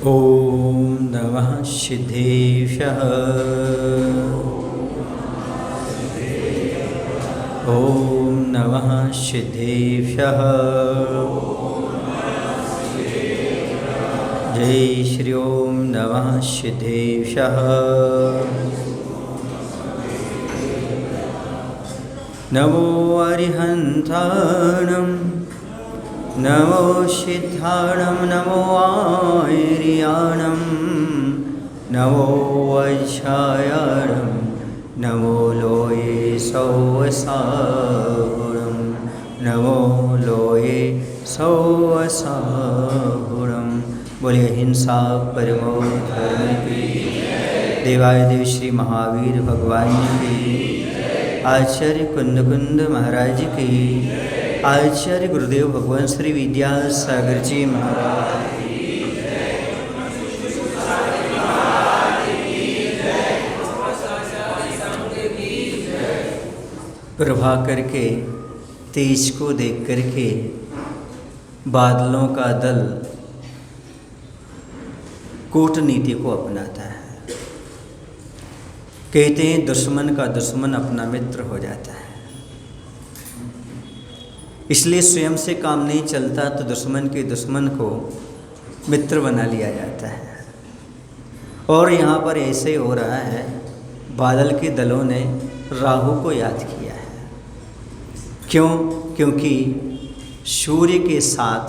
ओम नमः सिद्धेभ्यः। ओम नमः सिद्धेभ्यः। जय श्री ओम नमः सिद्धेभ्यः। नमो अरिहन्ताणं नमो सिद्धाणं नमो आर्याणं नमो वैशायाणं नमो लोये सौवसाहुरं नमो लोये सौवसाहुरं। बोलिए हिंसा परमो धर्म की। देवादिदेव श्री महावीर भगवान की। आचार्य कुंद महाराज की। आचार्य गुरुदेव भगवान श्री विद्यासागर जी महाराज की। प्रभाकर के तेज को देख करके बादलों का दल कूटनीति को अपनाता है। कहते हैं दुश्मन का दुश्मन अपना मित्र हो जाता है। इसलिए स्वयं से काम नहीं चलता तो दुश्मन के दुश्मन को मित्र बना लिया जाता है। और यहाँ पर ऐसे हो रहा है, बादल के दलों ने राहु को याद किया है। क्यों? क्योंकि सूर्य के साथ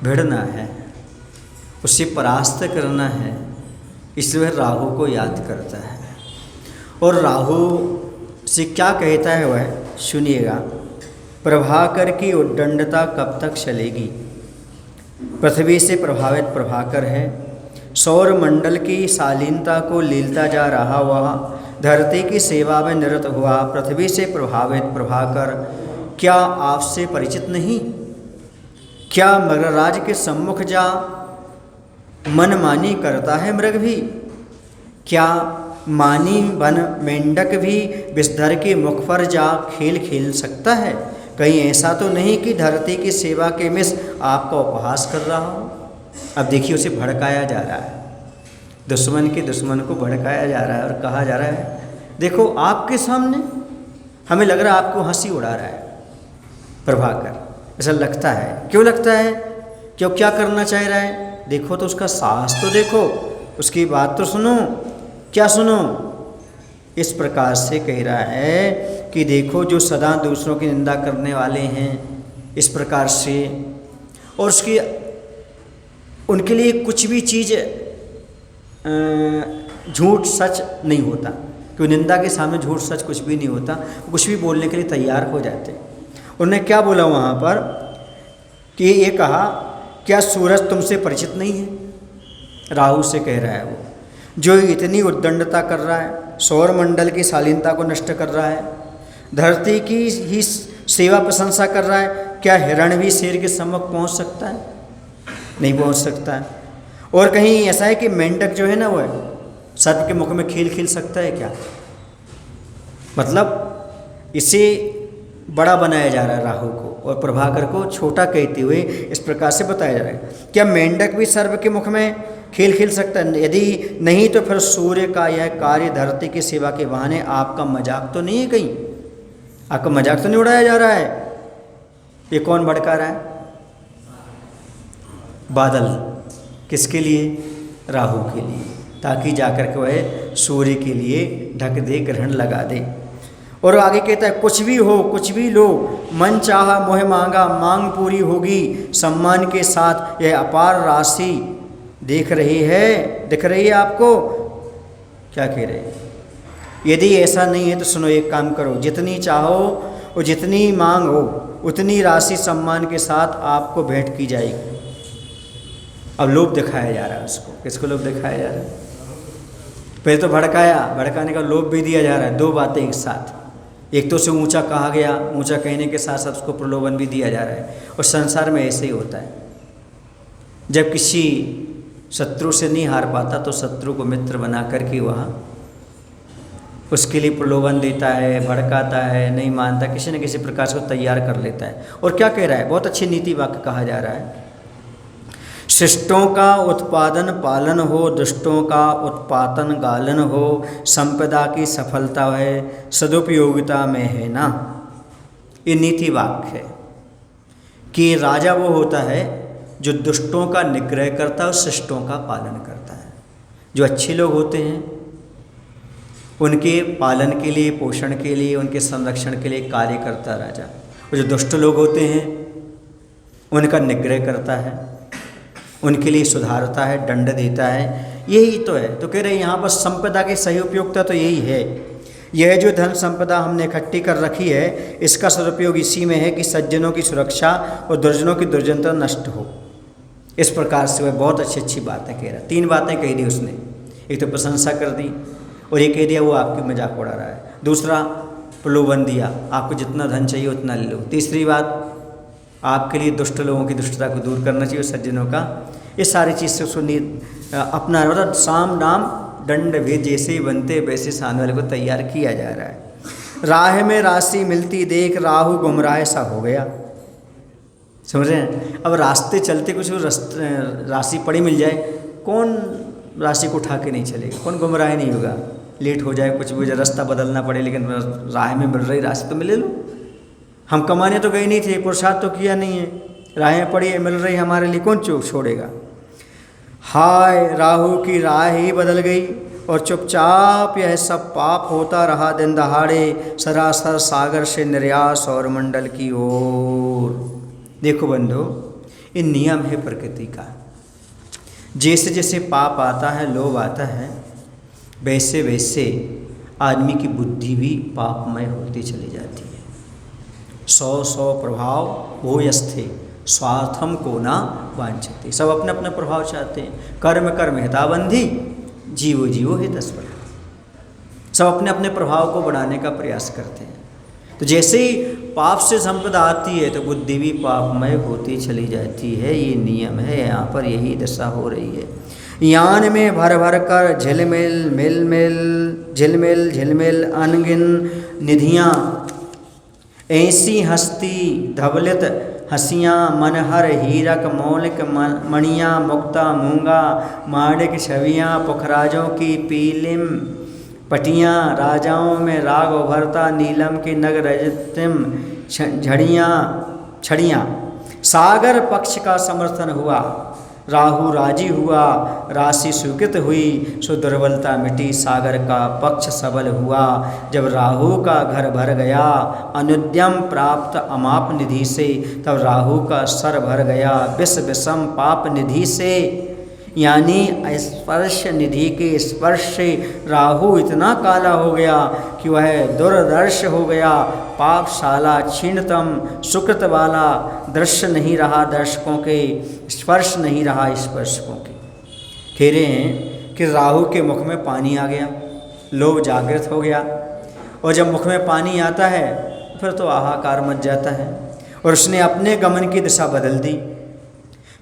भिड़ना है, उसे परास्त करना है, इसलिए राहु को याद करता है। और राहु से क्या कहता है वह सुनिएगा। प्रभाकर की उद्दंडता कब तक चलेगी? पृथ्वी से प्रभावित प्रभाकर है, सौर मंडल की शालीनता को लीलता जा रहा हुआ, धरती की सेवा में निरत हुआ पृथ्वी से प्रभावित प्रभाकर क्या आपसे परिचित नहीं? क्या मृगराज के सम्मुख जा मनमानी करता है मृग भी? क्या मानी वन मेंढक भी विषधर के मुख पर जा खेल खेल सकता है? कहीं ऐसा तो नहीं कि धरती की सेवा के मिस आपका उपहास कर रहा हो? अब देखिए, उसे भड़काया जा रहा है, दुश्मन के दुश्मन को भड़काया जा रहा है और कहा जा रहा है देखो आपके सामने हमें लग रहा है आपको हंसी उड़ा रहा है प्रभाकर। ऐसा लगता है। क्यों लगता है? क्यों क्या करना चाह रहा है? देखो तो उसका साहस तो देखो, उसकी बात तो सुनो। क्या सुनो? इस प्रकार से कह रहा है कि देखो जो सदा दूसरों की निंदा करने वाले हैं इस प्रकार से, और उसकी उनके लिए कुछ भी चीज़ झूठ सच नहीं होता, क्यों निंदा के सामने झूठ सच कुछ भी नहीं होता, कुछ भी बोलने के लिए तैयार हो जाते। उन्होंने क्या बोला वहाँ पर कि ये कहा क्या सूरज तुमसे परिचित नहीं है? राहु से कह रहा है वो, जो इतनी उद्दंडता कर रहा है, सौर मंडल की शालीनता को नष्ट कर रहा है, धरती की ही सेवा प्रशंसा कर रहा है, क्या हिरण भी शेर के सम्मुख पहुंच सकता है? नहीं पहुंच सकता है। और कहीं ऐसा है कि मेंढक जो है ना वह सर्प के मुख में खेल खेल सकता है क्या? मतलब इसे बड़ा बनाया जा रहा है राहु को, और प्रभाकर को छोटा कहते हुए इस प्रकार से बताया जा रहा है। क्या मेंढक भी सर्प के मुख में खेल खेल सकता है? यदि नहीं तो फिर सूर्य का यह कार्य धरती की सेवा के बहाने आपका मजाक तो नहीं है? कहीं आपका मजाक तो नहीं उड़ाया जा रहा है? ये कौन भड़का रहा है? बादल। किसके लिए? राहु के लिए, ताकि जाकर के वह सूर्य के लिए ढक दे, ग्रहण लगा दे। और आगे कहता है कुछ भी हो कुछ भी लो, मन चाहा मोह मांगा, मांग पूरी होगी सम्मान के साथ। यह अपार राशि दिख रही है आपको? क्या कह रहे हैं? यदि ऐसा नहीं है तो सुनो, एक काम करो, जितनी चाहो और जितनी मांग हो उतनी राशि सम्मान के साथ आपको भेंट की जाएगी। अब लोभ दिखाया जा रहा है उसको। किसको लोभ दिखाया जा रहा है? पहले तो भड़काने का लोभ भी दिया जा रहा है। दो बातें एक साथ, एक तो उसे ऊंचा कहा गया, ऊंचा कहने के साथ साथ उसको प्रलोभन भी दिया जा रहा है। और संसार में ऐसे ही होता है, जब किसी शत्रु से नहीं हार पाता तो शत्रु को मित्र बना करके वहाँ उसके लिए प्रलोभन देता है, भड़काता है, नहीं मानता, किसी न किसी प्रकार से तैयार कर लेता है। और क्या कह रहा है? बहुत अच्छी नीति वाक्य कहा जा रहा है। शिष्टों का उत्पादन पालन हो, दुष्टों का उत्पातन गालन हो, संपदा की सफलता है सदुपयोगिता में है ना। ये नीति वाक्य है कि राजा वो होता है जो दुष्टों का निग्रह करता है और शिष्टों का पालन करता है। जो अच्छे लोग होते हैं उनके पालन के लिए, पोषण के लिए, उनके संरक्षण के लिए कार्य करता राजा, और जो दुष्ट लोग होते हैं उनका निग्रह करता है, उनके लिए सुधारता है, दंड देता है। यही तो है। तो कह रहे यहाँ पर संपदा की सही उपयोगिता तो यही है। यह जो धन संपदा हमने इकट्ठी कर रखी है, इसका सदुपयोग इसी में है कि सज्जनों की सुरक्षा और दुर्जनों की दुर्जनता नष्ट हो। इस प्रकार से वह बहुत अच्छी अच्छी बातें कह रहा है। 3 बातें कह दी उसने। एक तो प्रशंसा कर दी, और ये कह दिया वो आपकी मजाक उड़ा रहा है। दूसरा प्रलोभन दिया, आपको जितना धन चाहिए उतना ले लो। तीसरी बात, आपके लिए दुष्ट लोगों की दुष्टता को दूर करना चाहिए, सज्जनों का। ये सारी चीज़ से सुनी अपना मतलब साम नाम दंड भेद जैसे ही बनते वैसे सामने वाले को तैयार किया जा रहा है। राह में राशि मिलती देख राहु गुमराह सा हो गया। समझ रहे हैं? अब रास्ते चलते कुछ राशि पड़ी मिल जाए, कौन राशि को उठा के नहीं चलेगा, कौन गुमराह नहीं होगा। लेट हो जाए, कुछ भी रास्ता बदलना पड़े, लेकिन राह में मिल रही राशि तो मिले लो। हम कमाने तो गए नहीं थे, पुरुषार्थ तो किया नहीं है, राहें पड़ी है मिल रही हमारे लिए, कौन चूक छोड़ेगा। हाय राहु की राह ही बदल गई और चुपचाप यह सब पाप होता रहा दिन दहाड़े सरासर सागर से निर्यास और मंडल की ओर। देखो बंधु, ये नियम है प्रकृति का। जैसे जैसे पाप आता है, लोभ आता है, वैसे वैसे आदमी की बुद्धि भी पापमय होती चली जाती है। 100 प्रभाव वो यस्थे स्वार्थम को ना वांछते। सब अपने अपने प्रभाव चाहते हैं। कर्म कर्म हिताबंधी, जीवो जीवो हितस्पर। सब अपने अपने प्रभाव को बढ़ाने का प्रयास करते हैं। तो जैसे ही पाप से संपदा आती है तो बुद्धि भी पापमय होती चली जाती है। ये नियम है, यहाँ पर यही दशा हो रही है। यान में भर भर कर झिलमिल मिलमिल झिलमिल झिलमिल अनगिन निधियाँ, ऐसी हस्ती धवलित हंसियाँ, मनहर हीरक मौलिक मणियाँ, मुक्ता मूंगा माणिक छवियाँ, पुखराजों की पीलिम पटियाँ, राजाओं में राग उभरता नीलम की नग रजतिम छड़ियाँ। सागर पक्ष का समर्थन हुआ, राहु राजी हुआ, राशि स्वीकृत हुई, सो दुर्बलता मिटी, सागर का पक्ष सबल हुआ। जब राहु का घर भर गया अनुद्यम प्राप्त अमाप निधि से, तब राहु का सर भर गया विष विषम पाप निधि से। यानी स्पर्श निधि के स्पर्श से राहु इतना काला हो गया कि वह दुर्दर्श हो गया, पापशाला क्षीणतम सुकृत वाला दृश्य नहीं रहा दर्शकों के, स्पर्श नहीं रहा स्पर्शकों के। कह रहे हैं कि राहु के मुख में पानी आ गया, लोभ जागृत हो गया, और जब मुख में पानी आता है फिर तो हाहाकार मच जाता है, और उसने अपने गमन की दिशा बदल दी।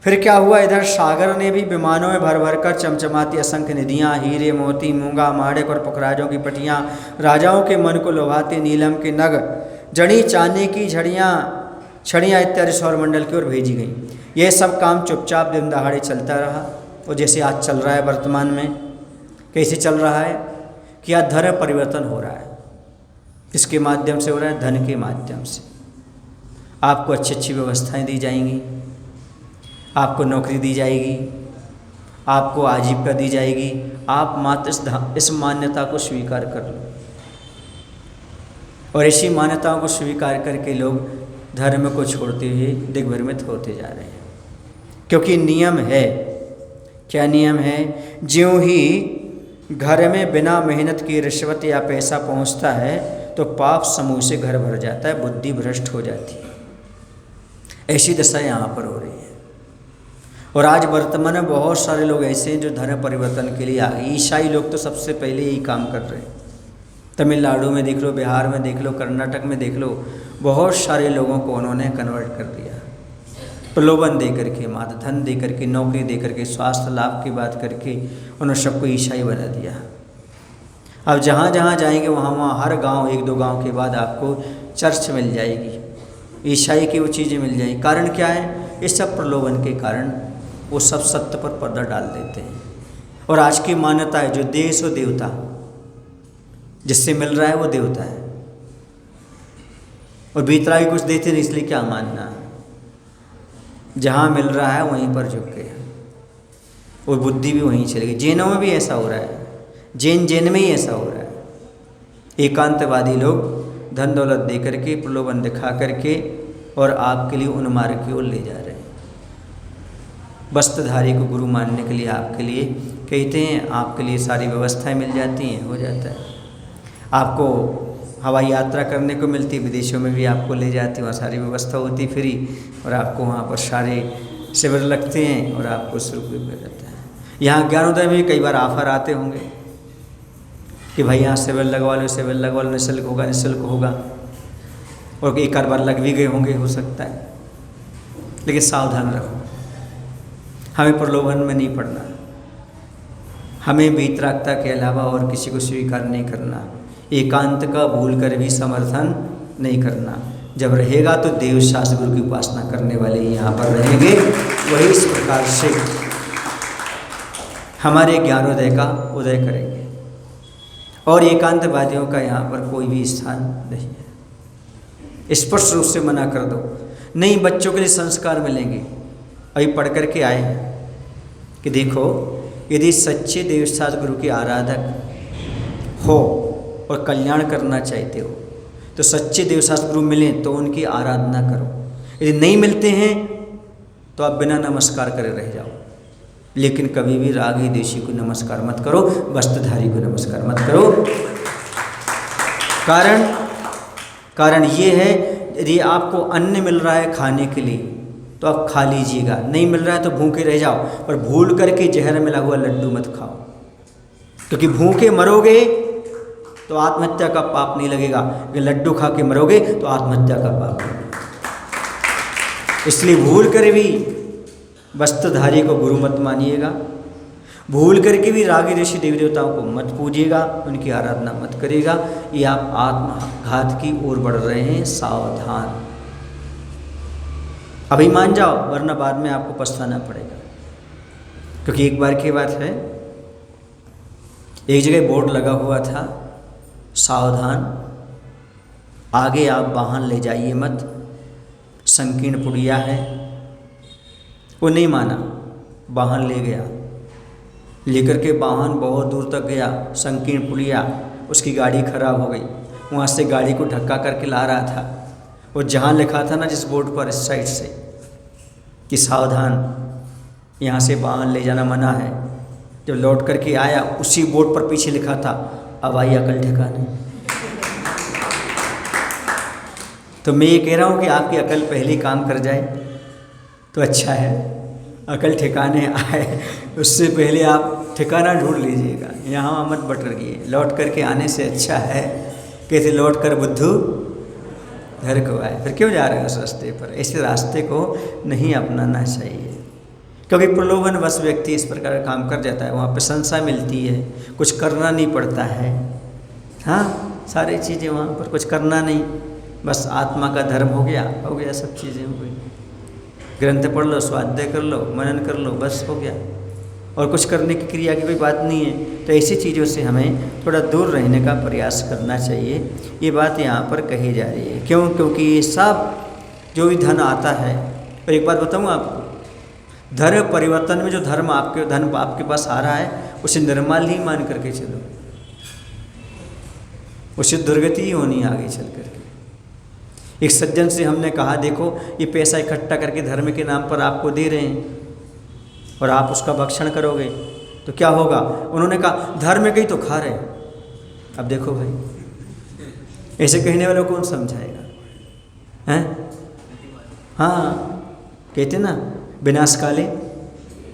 फिर क्या हुआ, इधर सागर ने भी विमानों में भर भर कर चमचमाती असंख्य निधियाँ, हीरे मोती मूंगा माणिक और पुखराजों की पटियाँ, राजाओं के मन को लुभाते नीलम के नग, जड़ी चांदी की छड़ियाँ इत्यादि सौरमंडल की ओर भेजी गई। यह सब काम चुपचाप दिन दहाड़े चलता रहा। और जैसे आज चल रहा है वर्तमान में, कैसे चल रहा है कि आज धर्म परिवर्तन हो रहा है। किसके माध्यम से हो रहा है? धन के माध्यम से। आपको अच्छी अच्छी व्यवस्थाएं दी जाएंगी, आपको नौकरी दी जाएगी, आपको आजीविका दी जाएगी। आप मात्र इस मान्यता को स्वीकार कर लो, और ऐसी मान्यताओं को स्वीकार करके लोग धर्म को छोड़ते हुए दिग्भ्रमित होते जा रहे हैं। क्योंकि नियम है, क्या नियम है? ज्यों ही घर में बिना मेहनत की रिश्वत या पैसा पहुंचता है तो पाप समूह से घर भर जाता है, बुद्धि भ्रष्ट हो जाती है। ऐसी दशा यहाँ पर हो रही है। और आज वर्तमान में बहुत सारे लोग ऐसे हैं जो धर्म परिवर्तन के लिए आ गए। ईसाई लोग तो सबसे पहले यही काम कर रहे हैं। तमिलनाडु में देख लो, बिहार में देख लो, कर्नाटक में देख लो, बहुत सारे लोगों को उन्होंने कन्वर्ट कर दिया। प्रलोभन दे करके, मात्र धन दे करके, नौकरी दे करके, स्वास्थ्य लाभ की बात करके उन्होंने सबको ईसाई बना दिया। अब जहाँ जहाँ जाएंगे वहाँ हर गांव, 1-2 गांव के बाद आपको चर्च मिल जाएगी, ईसाई की वो चीज़ें मिल जाएंगी। कारण क्या है? इस सब प्रलोभन के कारण वो सब सत्य पर पर्दा डाल देते हैं। और आज की मान्यता है जो दे सो देवता, जिससे मिल रहा है वो देवता है, और बीतरागी कुछ देते नहीं, इसलिए क्या मानना। जहाँ मिल रहा है वहीं पर झुक गए, और बुद्धि भी वहीं चली गई। जैनों में भी ऐसा हो रहा है, जैन में ही ऐसा हो रहा है। एकांतवादी लोग धन दौलत दे करके, प्रलोभन दिखा करके और आपके लिए उन मार्ग की ओर ले जा रहे हैं। वस्त्रधारी को गुरु मानने के लिए आपके लिए कहते हैं, आपके लिए सारी व्यवस्थाएं मिल जाती हैं, हो जाता है। आपको हवाई यात्रा करने को मिलती है, विदेशों में भी आपको ले जाती, वहाँ सारी व्यवस्था होती फ्री, और आपको वहाँ पर सारे शिविर लगते हैं और आपको शुरू मिल जाता है। यहाँ ज्ञानोदय में कई बार ऑफर आते होंगे कि भाई यहाँ शिविर लगवा लो, शिविर लगवा लो, निःशुल्क होगा, निःशुल्क होगा, और एक आध बार लग भी गए होंगे, हो सकता है। लेकिन सावधान रहो, हमें प्रलोभन में नहीं पड़ना, हमें वीतरागता के अलावा और किसी को स्वीकार नहीं करना, एकांत का भूल कर भी समर्थन नहीं करना। जब रहेगा तो देव शास्त्र गुरु की उपासना करने वाले ही यहाँ पर रहेंगे, वही इस प्रकार से हमारे ज्ञानोदय का उदय करेंगे। और एकांतवादियों का यहाँ पर कोई भी स्थान नहीं है, स्पष्ट रूप से मना कर दो। नहीं, बच्चों के लिए संस्कार मिलेंगे। अभी पढ़ करके आए हैं कि देखो, यदि सच्चे देवशास्त्र गुरु के आराधक हो और कल्याण करना चाहते हो तो सच्चे देवशास्त्र गुरु मिलें तो उनकी आराधना करो। यदि नहीं मिलते हैं तो आप बिना नमस्कार करे रह जाओ, लेकिन कभी भी रागी देशी को नमस्कार मत करो, वस्त्रधारी को नमस्कार मत करो। कारण ये है, यदि आपको अन्न मिल रहा है खाने के लिए तो आप खा लीजिएगा, नहीं मिल रहा है तो भूखे रह जाओ, पर भूल करके जहर मिला हुआ लड्डू मत खाओ, क्योंकि भूखे मरोगे तो आत्महत्या का पाप नहीं लगेगा, लेकिन लड्डू खा के मरोगे तो आत्महत्या का पाप लगेगा। इसलिए भूल कर भी वस्त्रधारी को गुरु मत मानिएगा, भूल करके भी रागी ऋषि देवी देवताओं को मत पूजिएगा, उनकी आराधना मत करिएगा। ये आप आत्मघात की ओर बढ़ रहे हैं, सावधान। अभी मान जाओ, वरना बाद में आपको पछताना पड़ेगा। क्योंकि एक बार की बात है, एक जगह बोर्ड लगा हुआ था, सावधान, आगे आप वाहन ले जाइए मत, संकीर्ण पुड़िया है। वो नहीं माना, वाहन ले गया, लेकर के वाहन बहुत दूर तक गया, संकीर्ण पुड़िया, उसकी गाड़ी खराब हो गई। वहाँ से गाड़ी को धक्का करके ला रहा था, और जहाँ लिखा था ना जिस बोर्ड पर इस साइड से कि सावधान, यहाँ से वाहन ले जाना मना है, जब लौट करके आया उसी बोर्ड पर पीछे लिखा था, अब आई अकल ठिकाने। तो मैं ये कह रहा हूँ कि आपकी अकल पहले काम कर जाए तो अच्छा है, अकल ठिकाने आए उससे पहले आप ठिकाना ढूंढ लीजिएगा, यहाँ मत भटकिए। लौट करके आने से अच्छा है कैसे लौट कर बुद्धू घर को आए। फिर क्यों जा रहे हैं उस रास्ते पर? ऐसे रास्ते को नहीं अपनाना चाहिए, क्योंकि प्रलोभन वश व्यक्ति इस प्रकार का काम कर जाता है। वहाँ प्रशंसा मिलती है, कुछ करना नहीं पड़ता है। हाँ, सारी चीज़ें वहाँ पर कुछ करना नहीं, बस आत्मा का धर्म हो गया सब चीज़ें हो गई। ग्रंथ पढ़ लो, स्वाध्याय कर लो, मनन कर लो, बस हो गया, और कुछ करने की क्रिया की कोई बात नहीं है। तो ऐसी चीज़ों से हमें थोड़ा दूर रहने का प्रयास करना चाहिए। ये बात यहाँ पर कही जा रही है। क्यों? क्योंकि ये सब जो भी धन आता है, और एक बात बताऊँ आपको, धर्म परिवर्तन में जो धन आपके पास आ रहा है उसे निर्मल ही मान करके चलो, उसे दुर्गति ही होनी आगे चल करके। एक सज्जन से हमने कहा, देखो ये पैसा इकट्ठा करके धर्म के नाम पर आपको दे रहे हैं और आप उसका भक्षण करोगे तो क्या होगा? उन्होंने कहा धर्म के ही तो खा रहे। अब देखो भाई, ऐसे कहने वालों को कौन समझाएगा? हैं? हाँ, कहते ना विनाश काले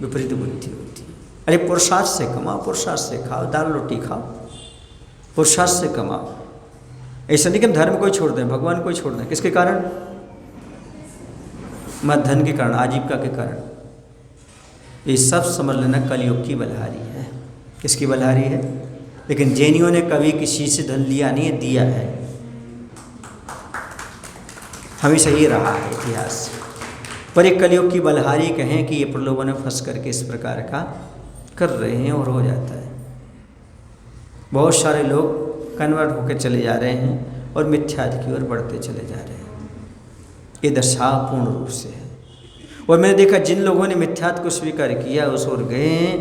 विपरीत बुद्धि होती है। अरे पुरुषार्थ से कमाओ, पुरुषार्थ से खाओ, दाल रोटी खाओ, पुरुषार्थ से कमाओ। ऐसा नहीं कि हम धर्म को छोड़ दें, भगवान को छोड़ दें। किसके कारण? मत धन के कारण, आजीविका के कारण। ये सब समझ लेना कलयुग की बलहारी है। किसकी बलहारी है? लेकिन जैनियों ने कभी किसी से धन लिया नहीं है, दिया है। हमेशा ये रहा है इतिहास। पर एक कलयुग की बलहारी कहें कि ये प्रलोभन में फंस करके इस प्रकार का कर रहे हैं और हो जाता है। बहुत सारे लोग कन्वर्ट होकर चले जा रहे हैं और मिथ्यात्व की ओर बढ़ते चले जा रहे हैं। ये दशा पूर्ण रूप से है। और मैंने देखा जिन लोगों ने मिथ्यात्व को स्वीकार किया उस ओर गए हैं,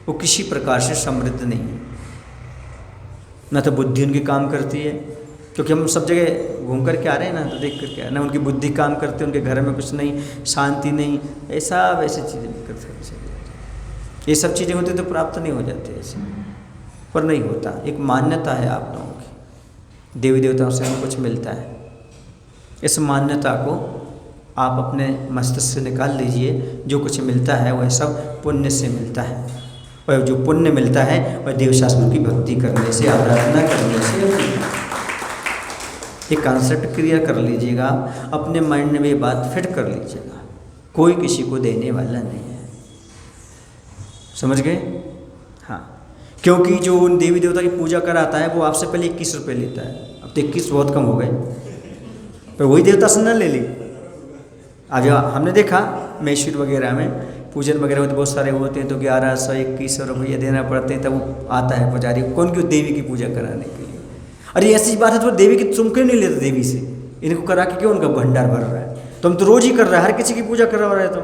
वो किसी प्रकार से समृद्ध नहीं है। न तो बुद्धि उनकी काम करती है, क्योंकि हम सब जगह घूम कर के आ रहे हैं ना, तो देख कर के आ रहे हैं, ना उनकी बुद्धि काम करती है, उनके घर में कुछ नहीं, शांति नहीं, ऐसा वैसे चीज़ें कर सकते। ये सब चीज़ें होती तो प्राप्त नहीं हो जाती ऐसे, पर नहीं होता। एक मान्यता है आप लोगों की, देवी देवताओं से हमें कुछ मिलता है। इस मान्यता को आप अपने मस्तिष्क से निकाल लीजिए। जो कुछ मिलता है वह सब पुण्य से मिलता है, और जो पुण्य मिलता है वह देवशास्त्रों की भक्ति करने से, आराधना करने से। ये कॉन्सेप्ट क्लियर कर लीजिएगा, अपने माइंड में ये बात फिट कर लीजिएगा। कोई किसी को देने वाला नहीं है, समझ गए? हाँ, क्योंकि जो उन देवी देवता की पूजा कराता है वो आपसे पहले 21 रुपये लेता है। अब तो 21 बहुत कम हो गए, पर वही देवता से न ले ली। आज हमने देखा मैसूर वगैरह में पूजन वगैरह होते, बहुत सारे होते हैं, तो 1100-2100 रुपये देना पड़ते हैं, तब वो आता है पुजारी कौन क्यों देवी की पूजा कराने के लिए। अरे ऐसी बात है तो देवी की तुम क्यों नहीं लेते देवी से, इनको करा के क्यों उनका भंडार भर रहा है? तुम तो रोज ही कर रहा है, हर किसी की पूजा करवा रहे हो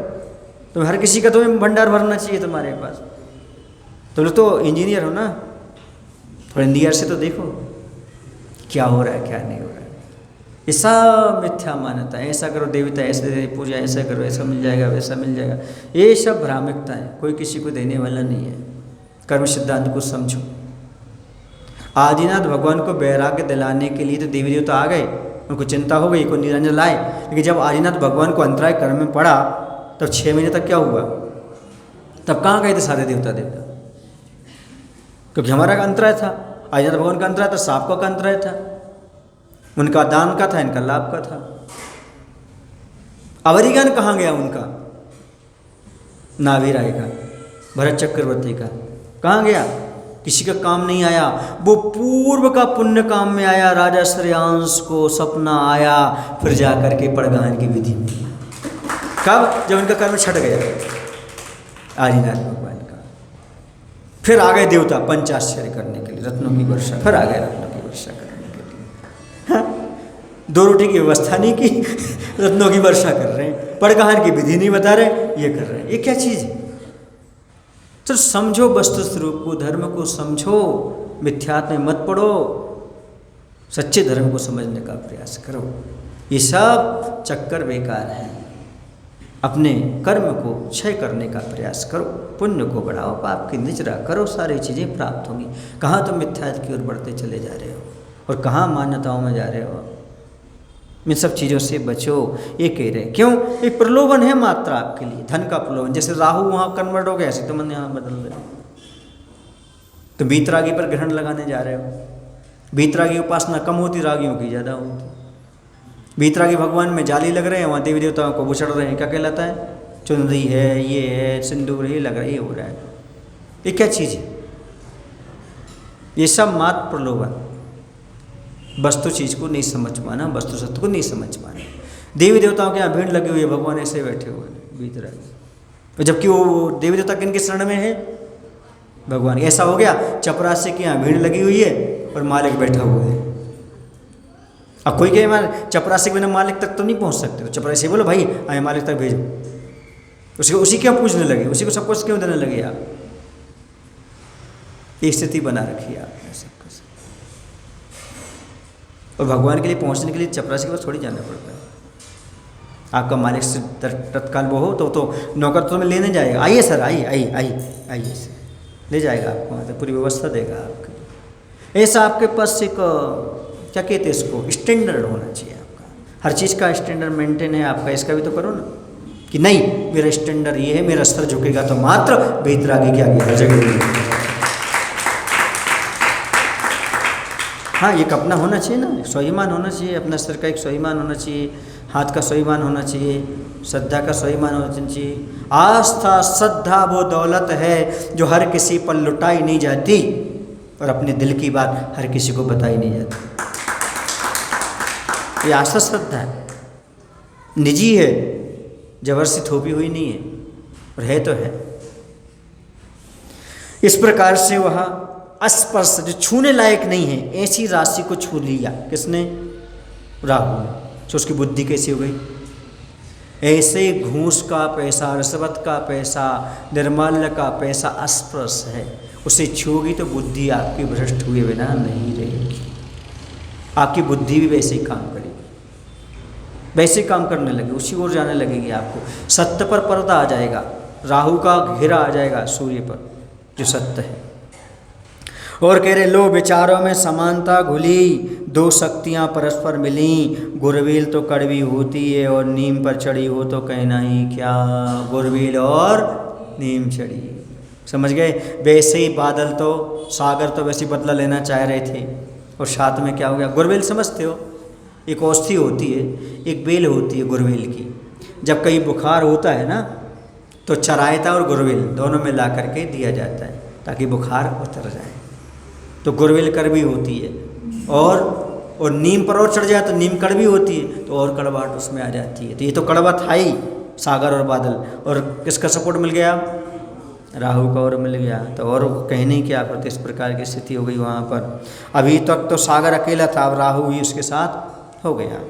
तुम हर किसी का तुम्हें भंडार भरना चाहिए तुम्हारे पास। तुम लोग तो इंजीनियर हो ना, थोड़ा इंजीनियर से तो देखो क्या हो रहा है क्या नहीं हो रहा है। ये सब मिथ्या मान्यता है, ऐसा करो देवता ऐसे दे पूजा, ऐसा करो ऐसा मिल जाएगा वैसा मिल जाएगा, ये सब भ्रामिकता है। कोई किसी को देने वाला नहीं है। कर्म सिद्धांत को समझो। आदिनाथ भगवान को वैराग्य दिलाने के लिए तो देवी देवता आ गए, उनको चिंता हो गई, को निरंजन लाए। लेकिन जब आदिनाथ भगवान को अंतराय कर्म में पड़ा तब 6 महीने तक क्या हुआ? तब कहाँ गए थे सारे देवता देवता? क्योंकि हमारा का अंतराय था, आदिनाथ भगवान का अंतराय था, सांप का अंतराय था, उनका दान का था, इनका लाभ का था। अवरिज्ञान कहाँ गया उनका? नाभि राय का, भरत चक्रवर्ती का कहाँ गया? किसी का काम नहीं आया। वो पूर्व का पुण्य काम में आया, राजा श्रेयांश को सपना आया, फिर जा करके पड़गान की विधि में। कब? जब उनका कर्म छट गया आदिनाथ भगवान का। फिर आ गए देवता पंचाश्चर्य करने के लिए, रत्नों की वर्षा, फिर आ गए रत्नों की वर्षा करने के लिए। हाँ? 2 रोटी की व्यवस्था नहीं की, रत्नों की वर्षा कर रहे हैं, पड़गान की विधि नहीं बता रहे, ये कर रहे हैं। ये क्या चीज़ है? तो समझो वस्तु स्वरूप को, धर्म को समझो, मिथ्यात्व में मत पड़ो, सच्चे धर्म को समझने का प्रयास करो। ये सब चक्कर बेकार है। अपने कर्म को क्षय करने का प्रयास करो, पुण्य को बढ़ाओ, पाप की निचरा करो, सारी चीज़ें प्राप्त होंगी। कहाँ तुम मिथ्यात्व की ओर बढ़ते चले जा रहे हो और कहाँ मान्यताओं में जा रहे हो? इन सब चीज़ों से बचो, ये कह रहे। क्यों? एक प्रलोभन है मात्र आपके लिए, धन का प्रलोभन। जैसे राहु वहाँ कन्वर्ट हो गया, ऐसे तो मन यहाँ बदल रहे हो। तो बीतरागी पर ग्रहण लगाने जा रहे हो। बीतरागी उपासना कम होती, रागियों की ज़्यादा होती। बीतरागी भगवान में जाली लग रहे हैं, वहाँ देवी देवताओं को बुछड़ रहे हैं। क्या कहलाता है? चुनरी है, ये है, सिंदूर है, ये लग रहा है, ये हो रहा है। ये क्या चीज़ है? ये सब मात्र प्रलोभन। वस्तु चीज़ को नहीं समझ पाना, वस्तु सत्य को नहीं समझ पाना। देवी देवताओं के यहाँ भीड़ लगी हुई है, भगवान ऐसे बैठे हुए हैं बीतरागी, जबकि वो देवी देवता किनके शरण में है? भगवान। ऐसा हो गया चपरासी के यहाँ भीड़ लगी हुई है और मालिक बैठा हुआ है। अब कोई कहे मालिक, चपरासी के बिना मालिक तक तो नहीं पहुँच सकते, तो चपरासी बोलो भाई आए मालिक तक भेजो। उसी क्यों पूछने लगे? उसी को सब कुछ क्यों देने लगे आप? एक स्थिति बना रखी है आपने सबका। और भगवान के लिए पहुंचने के लिए चपरासी के पास थोड़ी जाना पड़ता है। आपका मालिक से तत्काल वो हो तो नौकर तो तुम्हें लेने जाएगा, आइए सर, आइए सर, ले जाएगा आपको, मतलब पूरी व्यवस्था देगा आपके लिए। ऐसा आपके पास एक क्या कहते हैं इसको, स्टैंडर्ड होना चाहिए आपका। हर चीज़ का स्टैंडर्ड मेंटेन है आपका, इसका भी तो करो ना कि नहीं मेरा स्टैंडर्ड ये है, मेरा स्तर झुकेगा तो मात्र बीतरागी के आगे हर जगह। हाँ, एक अपना होना चाहिए ना, स्वाभिमान होना चाहिए, अपना स्तर का एक स्वाभिमान होना चाहिए, हाथ का स्वाभिमान होना चाहिए, श्रद्धा का स्वाभिमान होना चाहिए। आस्था श्रद्धा वो दौलत है जो हर किसी पर लुटाई नहीं जाती और अपने दिल की बात हर किसी को बताई नहीं जाती। ये आस्था श्रद्धा है, निजी है, जबरदस्ती थोपी हुई नहीं है, और है तो है। इस प्रकार से वह अस्पर्श, जो छूने लायक नहीं है, ऐसी राशि को छू लिया। किसने? राहु ने। तो उसकी बुद्धि कैसी हो गई? ऐसे घूस का पैसा, रिश्वत का पैसा, निर्माल्य का पैसा अस्पर्श है, उसे छूगी तो बुद्धि आपकी भ्रष्ट हुए बिना नहीं रहेगी। आपकी बुद्धि भी वैसे ही काम करेगी, वैसे ही काम करने लगे, उसी ओर जाने लगेगी। आपको सत्य पर पर्दा आ जाएगा, राहु का घेरा आ जाएगा सूर्य पर, जो सत्य है। और कह रहे, लो विचारों में समानता घुली, दो शक्तियां परस्पर मिली, गुरबील तो कड़वी होती है और नीम पर चढ़ी हो तो कहना ही क्या। गुरबील और नीम चढ़ी, समझ गए? वैसे ही बादल तो, सागर तो वैसे ही बदला लेना चाह रहे थे, और साथ में क्या हो गया? गुरबील समझते हो? एक औषधि होती है, एक बेल होती है गुरबील की। जब कहीं बुखार होता है ना, तो चरायता और गुरबील दोनों में ला करके दिया जाता है ताकि बुखार उतर जाए। तो गुरबील कड़वी होती है, और नीम पर और चढ़ जाए तो नीम कड़वी होती है, तो और कड़वाहट उसमें आ जाती है। तो ये तो कड़वा था ही, सागर और बादल, और किसका सपोर्ट मिल गया? राहु का और मिल गया। तो और कहने क्या, फिर इस प्रकार की स्थिति हो गई वहाँ पर। अभी तक तो सागर अकेला था, अब राहु भी उसके साथ हो गया।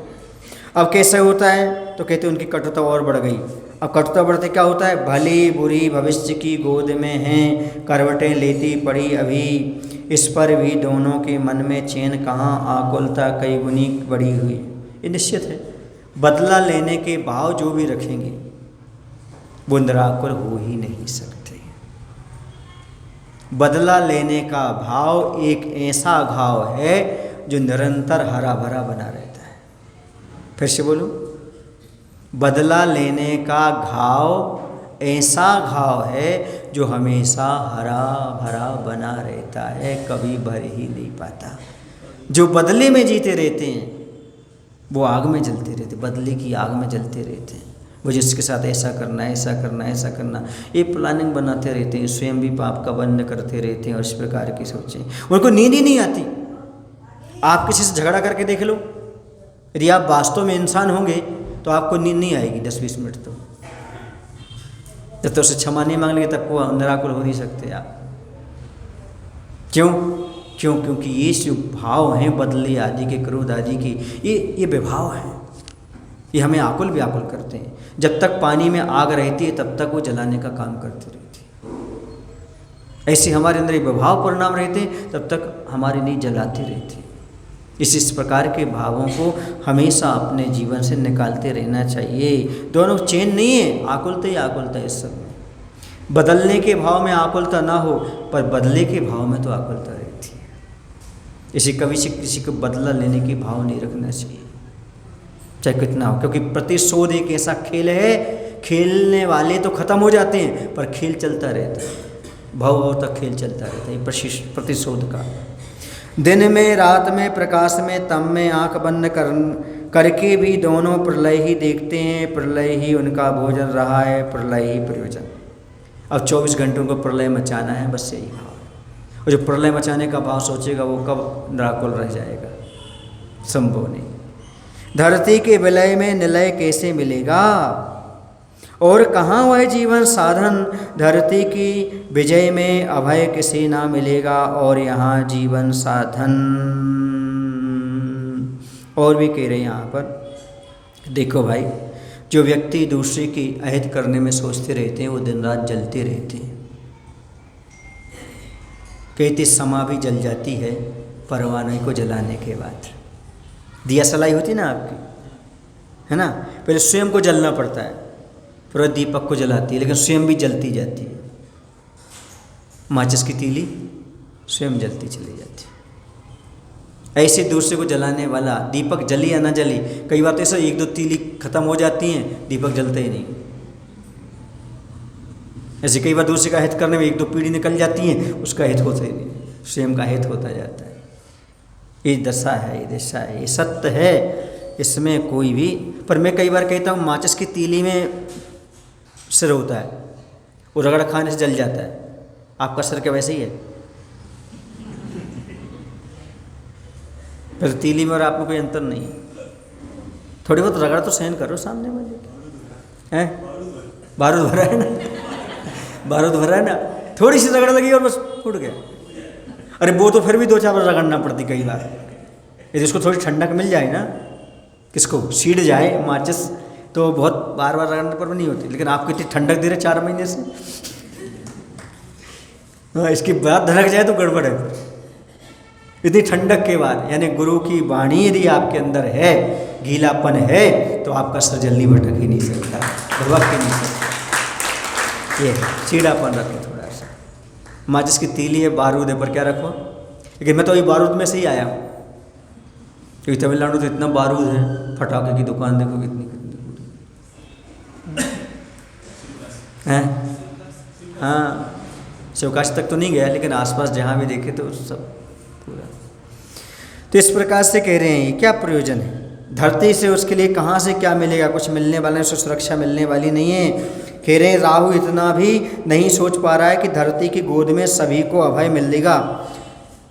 अब कैसे होता है? तो कहते उनकी कटुता और बढ़ गई। अब कटुता बढ़ते क्या होता है? भली बुरी भविष्य की गोद में हैं, करवटें लेती पड़ी अभी, इस पर भी दोनों के मन में चैन कहाँ, आकुलता कई गुनी बढ़ी हुई। ये निश्चित है, बदला लेने के भाव जो भी रखेंगे वो निराकुल हो ही नहीं सकते। बदला लेने का भाव एक ऐसा घाव है जो निरंतर हरा भरा बना रहता है। फिर से बोलूं, बदला लेने का घाव ऐसा घाव है जो हमेशा हरा भरा बना रहता है, कभी भर ही नहीं पाता। जो बदले में जीते रहते हैं वो आग में जलते रहते, बदले की आग में जलते रहते हैं। वो जिसके साथ ऐसा करना, ऐसा करना, ऐसा करना, ये प्लानिंग बनाते रहते हैं, स्वयं भी पाप का बंध करते रहते हैं, और इस प्रकार की सोचें। उनको नींद ही नहीं आती। आप किसी से झगड़ा करके देख लो, यदि आप वास्तव में इंसान होंगे तो आपको नींद नहीं आएगी 10-20 मिनट। तो जब तक उससे क्षमा नहीं मांग लेंगे तब को निराकुल हो नहीं सकते आप। क्योंकि ये जो भाव हैं बदले आदि के, क्रोध आदि के, ये विभाव हैं, ये हमें आकुल व्याकुल करते हैं। जब तक पानी में आग रहती है तब तक वो जलाने का काम करते रहते हैं। ऐसे हमारे अंदर ये विभाव परिणाम रहते हैं, तब तक हमारे नहीं जलाते रहते। इस प्रकार के भावों को हमेशा अपने जीवन से निकालते रहना चाहिए। दोनों चैन नहीं है, आकुलता ही आकुलता है। इस सब में बदलने के भाव में आकुलता ना हो, पर बदले के भाव में तो आकुलता रहती है। इसी कभी से किसी को बदला लेने की भाव नहीं रखना चाहिए, चाहे कितना हो, क्योंकि प्रतिशोध एक ऐसा खेल है, खेलने वाले तो खत्म हो जाते हैं पर खेल चलता रहता है, भाव तक खेल चलता रहता है प्रतिशोध का। दिन में, रात में, प्रकाश में, तम में आंख बंद करके भी दोनों प्रलय ही देखते हैं। प्रलय ही उनका भोजन रहा है, प्रलय ही प्रयोजन। अब 24 घंटों को प्रलय मचाना है, बस यही भाव है। और जो प्रलय मचाने का भाव सोचेगा वो कब निराकुल रह जाएगा, संभव नहीं। धरती के विलय में निलय कैसे मिलेगा, और कहाँ वह जीवन साधन। धरती की विजय में अभय किसे ना मिलेगा, और यहाँ जीवन साधन। और भी कह रहे हैं यहाँ पर, देखो भाई, जो व्यक्ति दूसरे की अहित करने में सोचते रहते हैं वो दिन रात जलते रहते हैं। कहते समा भी जल जाती है परवाने को जलाने के बाद। दिया सलाई होती ना आपकी, है ना, पहले स्वयं को जलना पड़ता है, पूरा दीपक को जलाती है, लेकिन स्वयं भी जलती जाती है। माचिस की तीली स्वयं जलती चली जाती है। ऐसे दूसरे को जलाने वाला, दीपक जली या ना जली, कई बार तो ऐसा 1-2 तीली खत्म हो जाती हैं, दीपक जलता ही नहीं। ऐसे कई बार दूसरे का हित करने में 1-2 पीढ़ी निकल जाती हैं, उसका हित होता ही नहीं, स्वयं का हित होता जाता है। ये दशा है, ये दिशा है, ये सत्य है, इसमें कोई भी। पर मैं कई बार कहता हूँ माचिस की तीली में सिर होता है, वो रगड़ खाने से जल जाता है। आपका सिर क्या वैसे ही है? फिर तीली में और आप में कोई अंतर नहीं है। थोड़ी बहुत रगड़ तो सहन करो सामने वाले, हैं? बारूद भरा है ना, बारूद भरा है ना, थोड़ी सी रगड़ लगी और बस फूट गया। अरे वो तो फिर भी 2-4 बार रगड़ना पड़ती कई बार। यदि उसको थोड़ी ठंडक मिल जाए ना, किसको सीड जाए माचिस, तो बहुत बार बार रगड़ने पर भी नहीं होती। लेकिन आपको इतनी ठंडक दे रहे 4 महीने से, हाँ, इसकी बात धड़क जाए तो गड़बड़ है। इतनी ठंडक के बाद, यानी गुरु की वाणी यदि आपके अंदर है, गीलापन है, तो आपका सर जल्दी भटक ही नहीं सकता, भटक ही नहीं सकता। ये चीड़ापन रखे थोड़ा सा। माचिस की तीली है, बारूद है, पर क्या रखो। लेकिन मैं तो ये बारूद में से ही आया हूँ, क्योंकि तमिलनाडु तो इतना बारूद है, फटाखे की दुकान देखो कितनी हैं। हाँ, शिवकाशी तक तो नहीं गया, लेकिन आसपास जहाँ भी देखे तो सब पूरा। तो इस प्रकार से कह रहे हैं, ये क्या प्रयोजन है धरती से, उसके लिए कहाँ से क्या मिलेगा, कुछ मिलने वाला है, उससे सुरक्षा मिलने वाली नहीं है। कह रहे हैं राहु इतना भी नहीं सोच पा रहा है कि धरती की गोद में सभी को अभय मिलेगा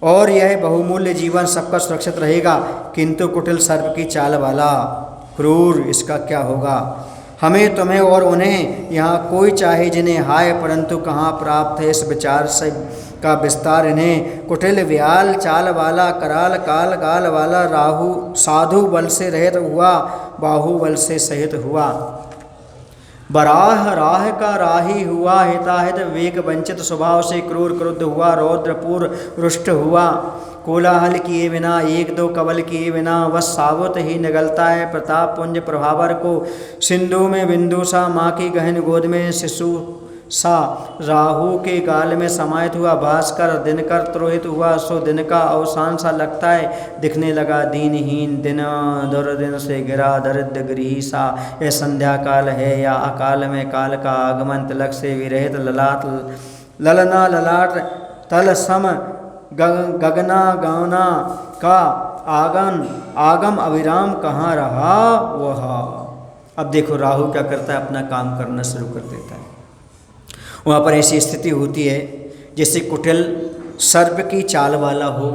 और यह बहुमूल्य जीवन सबका सुरक्षित रहेगा, किंतु कुटिल सर्प की चाल वाला क्रूर, इसका क्या होगा। हमें तुम्हें और उन्हें यहाँ कोई चाहे जिन्हें हाय, परंतु कहाँ प्राप्त है इस विचार से का विस्तार इन्हें। कुटिल व्याल चाल वाला, कराल काल गाल वाला, राहु साधु बल से रहित हुआ, बाहुबल से सहित हुआ। बराह राह का राही हुआ, हिताहित विवेक वंचित स्वभाव से क्रूर क्रुद्ध हुआ, रौद्रपुर रुष्ट हुआ। कोलाहल किए बिना, 1-2 कवल किए बिना, बस साबुत ही निगलता है प्रताप पुंज प्रभावर को। सिंधु में बिंदु सा, माँ की गहन गोद में शिशु सा, राहु के गाल में समाहित हुआ। भास्कर दिनकर त्रोहित हुआ, सो दिन का अवसान सा लगता है, दिखने लगा दीनहीन दिन दुर्दिन से गिरा दरिद्र गृही सा। यह संध्या काल है या अकाल में काल का आगमन, तिलक से विरहित ललाट ललना ललाट तल सम गगना गौना का आगम अविराम कहाँ रहा वह। अब देखो राहु क्या करता है, अपना काम करना शुरू कर देता है। वहाँ पर ऐसी स्थिति होती है जैसे कुटिल सर्प की चाल वाला हो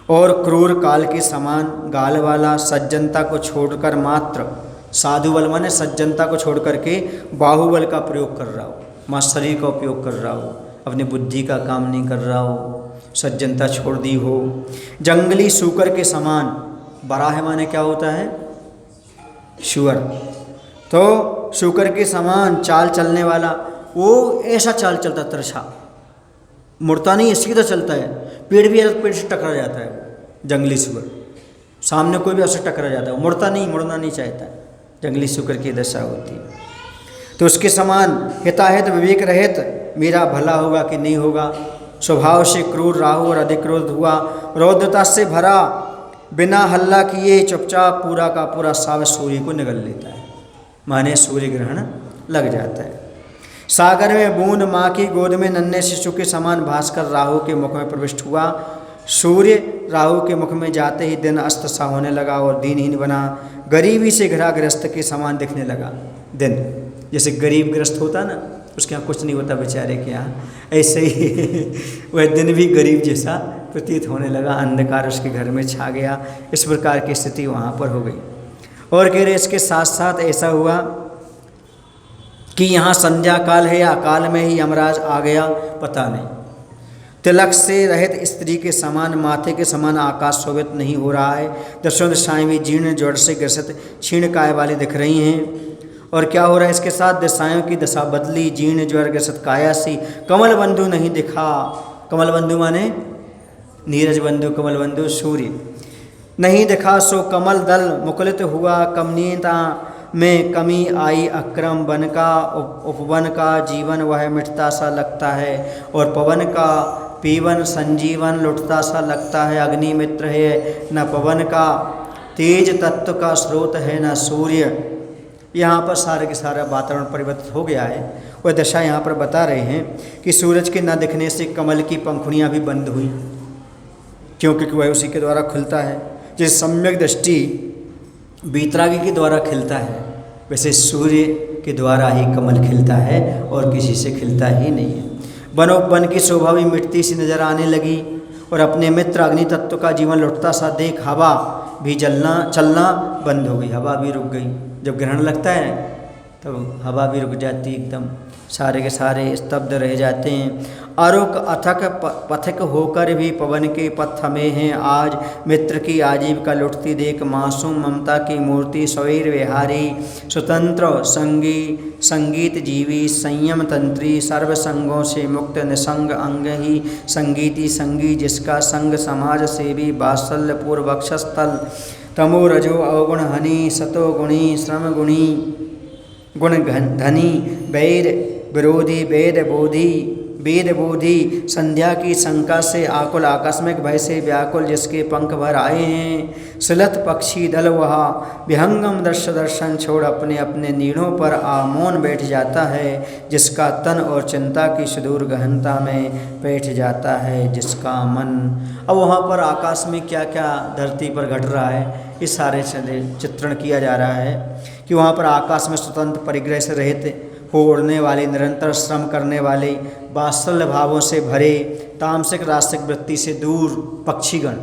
और क्रूर काल के समान गाल वाला, सज्जनता को छोड़कर मात्र, साधु बल माने सज्जनता को छोड़ करके बाहुबल का प्रयोग कर रहा हो, माँ शरीर का उपयोग कर रहा हो, अपनी बुद्धि का काम नहीं कर रहा हो, सज्जनता छोड़ दी हो। जंगली सूकर के समान, बराह माने क्या होता है, शुअर, तो शुकर के समान चाल चलने वाला, वो ऐसा चाल चलता तिरछा, मुड़ता नहीं, सीधा चलता है। पेड़ भी है तो पेड़ से टकरा जाता है जंगली सुअर, सामने कोई भी उससे टकरा जाता है, वो मुड़ता नहीं, मुड़ना नहीं चाहता है, जंगली सुअर की दशा होती है। तो उसके समान हिताहित विवेक रहित, मेरा भला होगा कि नहीं होगा, स्वभाव से क्रूर राहु और अधिक क्रोध हुआ, रौद्रता से भरा, बिना हल्ला किए चुपचाप पूरा का पूरा साव सूर्य को निगल लेता है, माने सूर्य ग्रहण लग जाता है। सागर में बूंद, माँ की गोद में नन्हे शिशु के समान भास्कर राहु के मुख में प्रविष्ट हुआ। सूर्य राहु के मुख में जाते ही दिन अस्त सा होने लगा और दीनहीन बना, गरीबी से घिरा ग्रस्त के समान दिखने लगा। दिन जैसे गरीब ग्रस्त होता ना, उसके यहाँ कुछ नहीं होता बेचारे के यहाँ, ऐसे ही वह दिन भी गरीब जैसा प्रतीत होने लगा, अंधकार उसके घर में छा गया। इस प्रकार की स्थिति वहाँ पर हो गई। और कह रहे इसके साथ साथ ऐसा हुआ कि यहाँ संध्या काल है या काल में ही यमराज आ गया, पता नहीं। तिलक से रहित स्त्री के समान, माथे के समान आकाश शोभित नहीं हो रहा है। दर्शन दिशाएं भी जीर्ण जड़ से ग्रसित क्षीण काय वाली दिख रही हैं। और क्या हो रहा है इसके साथ, दिशाओं की दशा बदली, जीर्ण ज्वर ग्रसित काया सी। कमल बंधु नहीं दिखा, कमल बंधु माने नीरज बंधु, कमल बंधु सूर्य नहीं दिखा, सो कमल दल मुकुलित हुआ। कमनीयता में कमी आई, अक्रम वन का उपवन का जीवन वह मिटता सा लगता है, और पवन का पीवन संजीवन लुटता सा लगता है। अग्नि मित्र है न पवन का, तेज तत्व का स्रोत है न सूर्य। यहाँ पर सारे के सारा वातावरण परिवर्तित हो गया है। वह दशा यहाँ पर बता रहे हैं कि सूरज के न दिखने से कमल की पंखुड़ियाँ भी बंद हुई, क्योंकि वह उसी के द्वारा खुलता है। जैसे सम्यक दृष्टि वीतरागी के द्वारा खिलता है, वैसे सूर्य के द्वारा ही कमल खिलता है और किसी से खिलता ही नहीं है। वनोपवन की शोभा भी मिटती सी नजर आने लगी और अपने मित्र अग्नि तत्व का जीवन लुटता सा देख हवा भी चलना बंद हो गई, हवा भी रुक गई। जब ग्रहण लगता है तब हवा भी रुक जाती, एकदम सारे के सारे स्तब्ध रह जाते हैं। अरुक अथक पथिक होकर भी पवन के पथ थमे हैं आज, मित्र की आजीविका लुटती देख मासूम ममता की मूर्ति स्वैर विहारी, स्वतंत्र संगीत जीवी संयम तंत्री, सर्व संगों से मुक्त निसंग अंग ही संगीती संगी, जिसका संग समाज सेवी वात्सल्य पूर्व वक्षस्थल, तमो रजो अवगुण हनि सतो गुणी श्रम गुणी गुण धनी, वैर विरोधी वेद बोधी, संध्या की शंका से आकुल आकस्मिक भय से व्याकुल, जिसके पंख भर आए हैं सिलत पक्षी दल, वहाँ विहंगम दर्शन छोड़ अपने अपने नीड़ों पर आमोन बैठ जाता है, जिसका तन और चिंता की सुदूर गहनता में बैठ जाता है जिसका मन। अब वहाँ पर आकाश में क्या क्या धरती पर घट रहा है, इस सारे चित्रण किया जा रहा है कि वहाँ पर आकाश में स्वतंत्र परिग्रह से रहित हो उड़ने वाले, निरंतर श्रम करने वाले, वात्सल्य भावों से भरे, तामसिक रास्तिक वृत्ति से दूर पक्षीगण,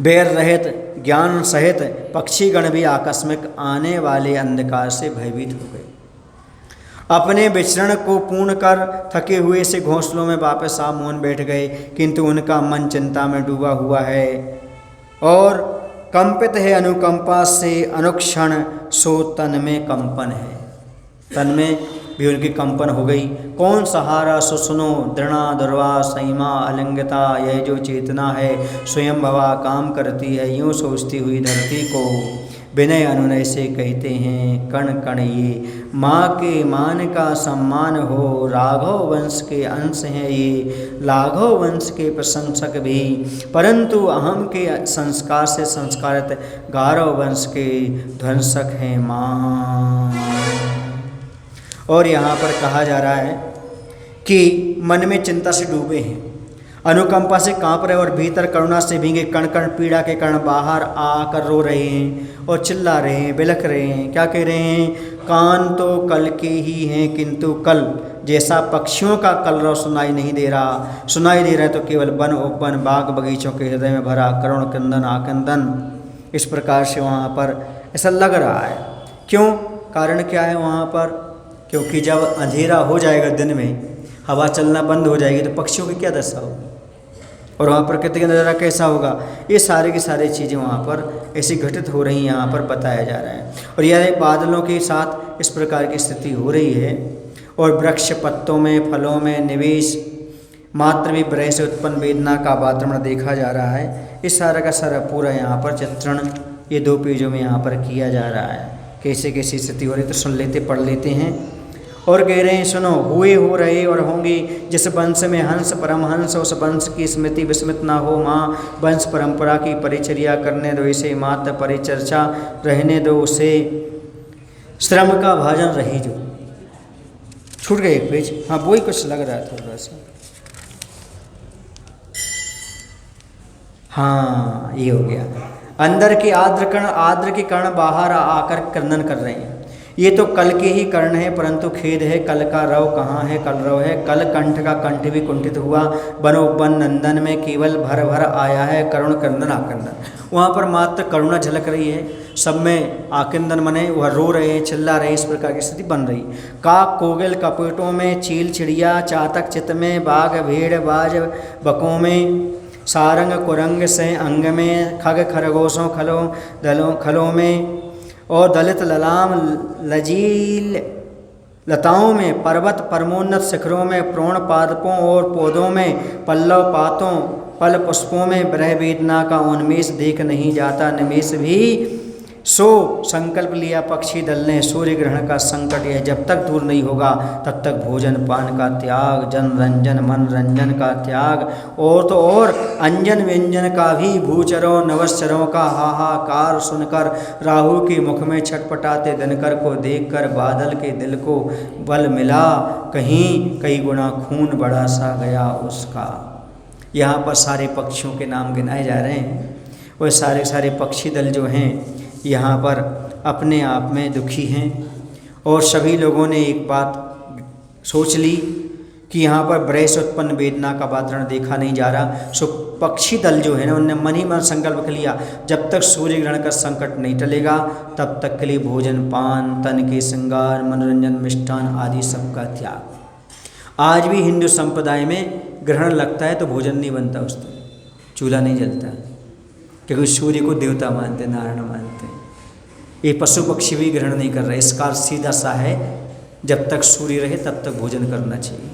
बैर रहित ज्ञान सहित पक्षीगण भी आकस्मिक आने वाले अंधकार से भयभीत हो गए। अपने विचरण को पूर्ण कर थके हुए से घोंसलों में वापस आ मौन बैठ गए, किंतु उनका मन चिंता में डूबा हुआ है और कंपित है अनुकंपा से अनुक्षण, सो तन में कंपन है। तन में भी उनकी कंपन हो गई। कौन सहारा सुनो दृढ़ा दुर्वा सईमा अलिंगता, यह जो चेतना है स्वयं भवा काम करती है, यूँ सोचती हुई धरती को विनय अनुनय से कहते हैं कण कण ये, माँ के मान का सम्मान हो, राघव वंश के अंश हैं ये, लाघव वंश के प्रशंसक भी, परंतु अहम के संस्कार से संस्कारित गारव वंश के ध्वंसक हैं माँ। और यहाँ पर कहा जा रहा है कि मन में चिंता से डूबे हैं, अनुकंपा से कांप रहे और भीतर करुणा से भीगे कण कण पीड़ा के कण बाहर आकर रो रहे हैं और चिल्ला रहे हैं, बिलख रहे हैं। क्या कह रहे हैं? कान तो कल के ही हैं, किंतु कल जैसा पक्षियों का कलरव सुनाई नहीं दे रहा। सुनाई दे रहा है तो केवल वन उपवन बाग बगीचों के हृदय में भरा करुण क्रंदन आकंदन। इस प्रकार से वहाँ पर ऐसा लग रहा है। क्यों? कारण क्या है वहाँ पर? क्योंकि जब अंधेरा हो जाएगा, दिन में हवा चलना बंद हो जाएगी, तो पक्षियों की क्या दशा होगी और वहाँ प्रकृति का नज़ारा कैसा होगा। ये सारे की सारी चीज़ें वहाँ पर ऐसी घटित हो रही हैं, यहाँ पर बताया जा रहा है। और यह बादलों के साथ इस प्रकार की स्थिति हो रही है और वृक्ष पत्तों में फलों में निवेश मात्र भी ब्रह से उत्पन्न वेदना का वातावरण देखा जा रहा है। इस सारा का सारा पूरा यहाँ पर चित्रण ये 2 पेजों में यहाँ पर किया जा रहा है। कैसे कैसी स्थिति हो रही, तो सुन लेते, पढ़ लेते हैं। और कह रहे हैं सुनो, हुए हो रहे और होंगे जिस वंश में हंस परमहंस, उस वंश की स्मृति विस्मृत ना हो माँ। वंश परंपरा की परिचर्या करने दो इसे, मात्र परिचर्चा रहने दो उसे, श्रम का भाजन रही जो। छूट गए एक पेज, हाँ वही कुछ लग रहा है थोड़ा सा। हाँ ये हो गया। अंदर के आद्र के कर्ण बाहर आकर क्रंदन कर रहे हैं। ये तो कल के ही कर्ण है, परंतु खेद है कल का रव कहाँ है, कल रव है। कल कंठ का कंठ भी कुंठित हुआ, बनो बन नंदन में केवल भर भर आया है करुण क्रंदन आकंदन। वहाँ पर मात्र करुणा झलक रही है, सब में आकंदन मने वह रो रहे हैं, चिल्ला रहे हैं, इस प्रकार की स्थिति बन रही। काक कोगिल कपेटों में, चील चिड़िया चातक चित में, बाघ भेड़ बाज बकों में, सारंग कुरंग से अंग में, खग खरगोशों खलों में, और दलित ललाम लजील लताओं में, पर्वत परमोन्नत शिखरों में, प्रोण पादपों और पौधों में, पल्लव पातों फल पुष्पों में, ब्रह वेदना का उन्मेष देख नहीं जाता निमेष भी। सो संकल्प लिया पक्षी दल ने, सूर्य ग्रहण का संकट यह जब तक दूर नहीं होगा तब तक भोजन पान का त्याग, जन रंजन मन रंजन का त्याग, और तो और अंजन व्यंजन का भी, भूचरों नवश्चरों का हाहाकार सुनकर, राहु के मुख में छटपटाते दिनकर को देखकर बादल के दिल को बल मिला, कहीं कई गुना खून बढ़ा सा गया उसका। यहाँ पर सारे पक्षियों के नाम गिनाए जा रहे हैं। वह सारे पक्षी दल जो हैं यहाँ पर अपने आप में दुखी हैं और सभी लोगों ने एक बात सोच ली कि यहाँ पर ब्रह्म उत्पन्न वेदना का वातावरण देखा नहीं जा रहा। सो पक्षी दल जो है ना, उनने मन ही मन संकल्प कर लिया, जब तक सूर्य ग्रहण का संकट नहीं टलेगा तब तक के लिए भोजन पान, तन के श्रृंगार, मनोरंजन, मिष्ठान आदि सबका त्याग। आज भी हिंदू संप्रदाय में ग्रहण लगता है तो भोजन नहीं बनता, उस दिन चूल्हा नहीं जलता, क्योंकि सूर्य को देवता मानते, नारायण मानते हैं। ये पशु पक्षी भी ग्रहण नहीं कर रहे। इसका सीधा सा है, जब तक सूर्य रहे तब तक भोजन करना चाहिए।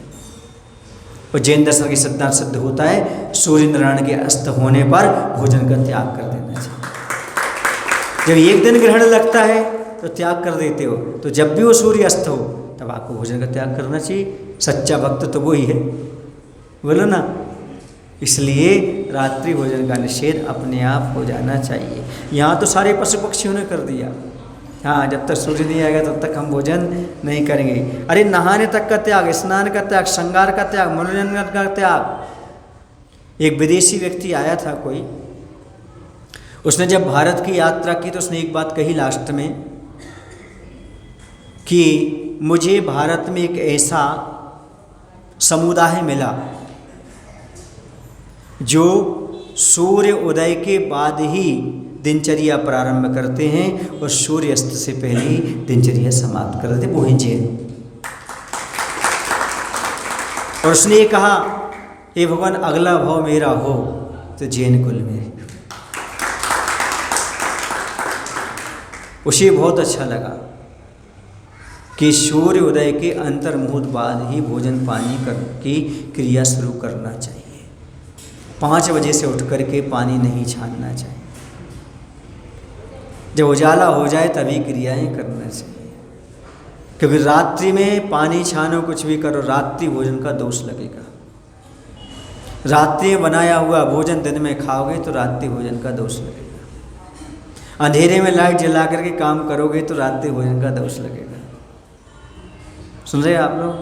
और जैन दर्शन के सिद्धांत सिद्ध होता है, सूर्य नारायण के अस्त होने पर भोजन का त्याग कर देना चाहिए। जब एक दिन ग्रहण लगता है तो त्याग कर देते हो, तो जब भी वो सूर्य अस्त हो तब आपको भोजन का त्याग करना चाहिए। सच्चा भक्त तो वो ही है, बोलो ना। इसलिए रात्रि भोजन का निषेध अपने आप हो जाना चाहिए। यहाँ तो सारे पशु पक्षियों ने कर दिया, हाँ जब तक सूर्य नहीं आएगा तब तक हम भोजन नहीं करेंगे। अरे नहाने तक का त्याग, स्नान का त्याग, श्रृंगार का त्याग, मनोरंजन का त्याग। एक विदेशी व्यक्ति आया था कोई, उसने जब भारत की यात्रा की तो उसने एक बात कही लास्ट में कि मुझे भारत में एक ऐसा समुदाय मिला जो सूर्य उदय के बाद ही दिनचर्या प्रारंभ करते हैं और सूर्य अस्त से पहले ही दिनचर्या समाप्त कर देते, वो है जैन। और उसने ये कहा, हे भगवान अगला भाव मेरा हो तो जैन कुल में। उसे बहुत अच्छा लगा कि सूर्य उदय के अंतर्मुहूर्त बाद ही भोजन पानी की क्रिया शुरू करना चाहिए। 5 बजे से उठ करके पानी नहीं छानना चाहिए। जब उजाला हो जाए तभी क्रियाएं करना चाहिए, क्योंकि रात्रि में पानी छानो कुछ भी करो, रात्रि भोजन का दोष लगेगा। रात्रि बनाया हुआ भोजन दिन में खाओगे तो रात्रि भोजन का दोष लगेगा। अंधेरे में लाइट जला करके काम करोगे तो रात्रि भोजन का दोष लगेगा। सुन रहे आप लोग?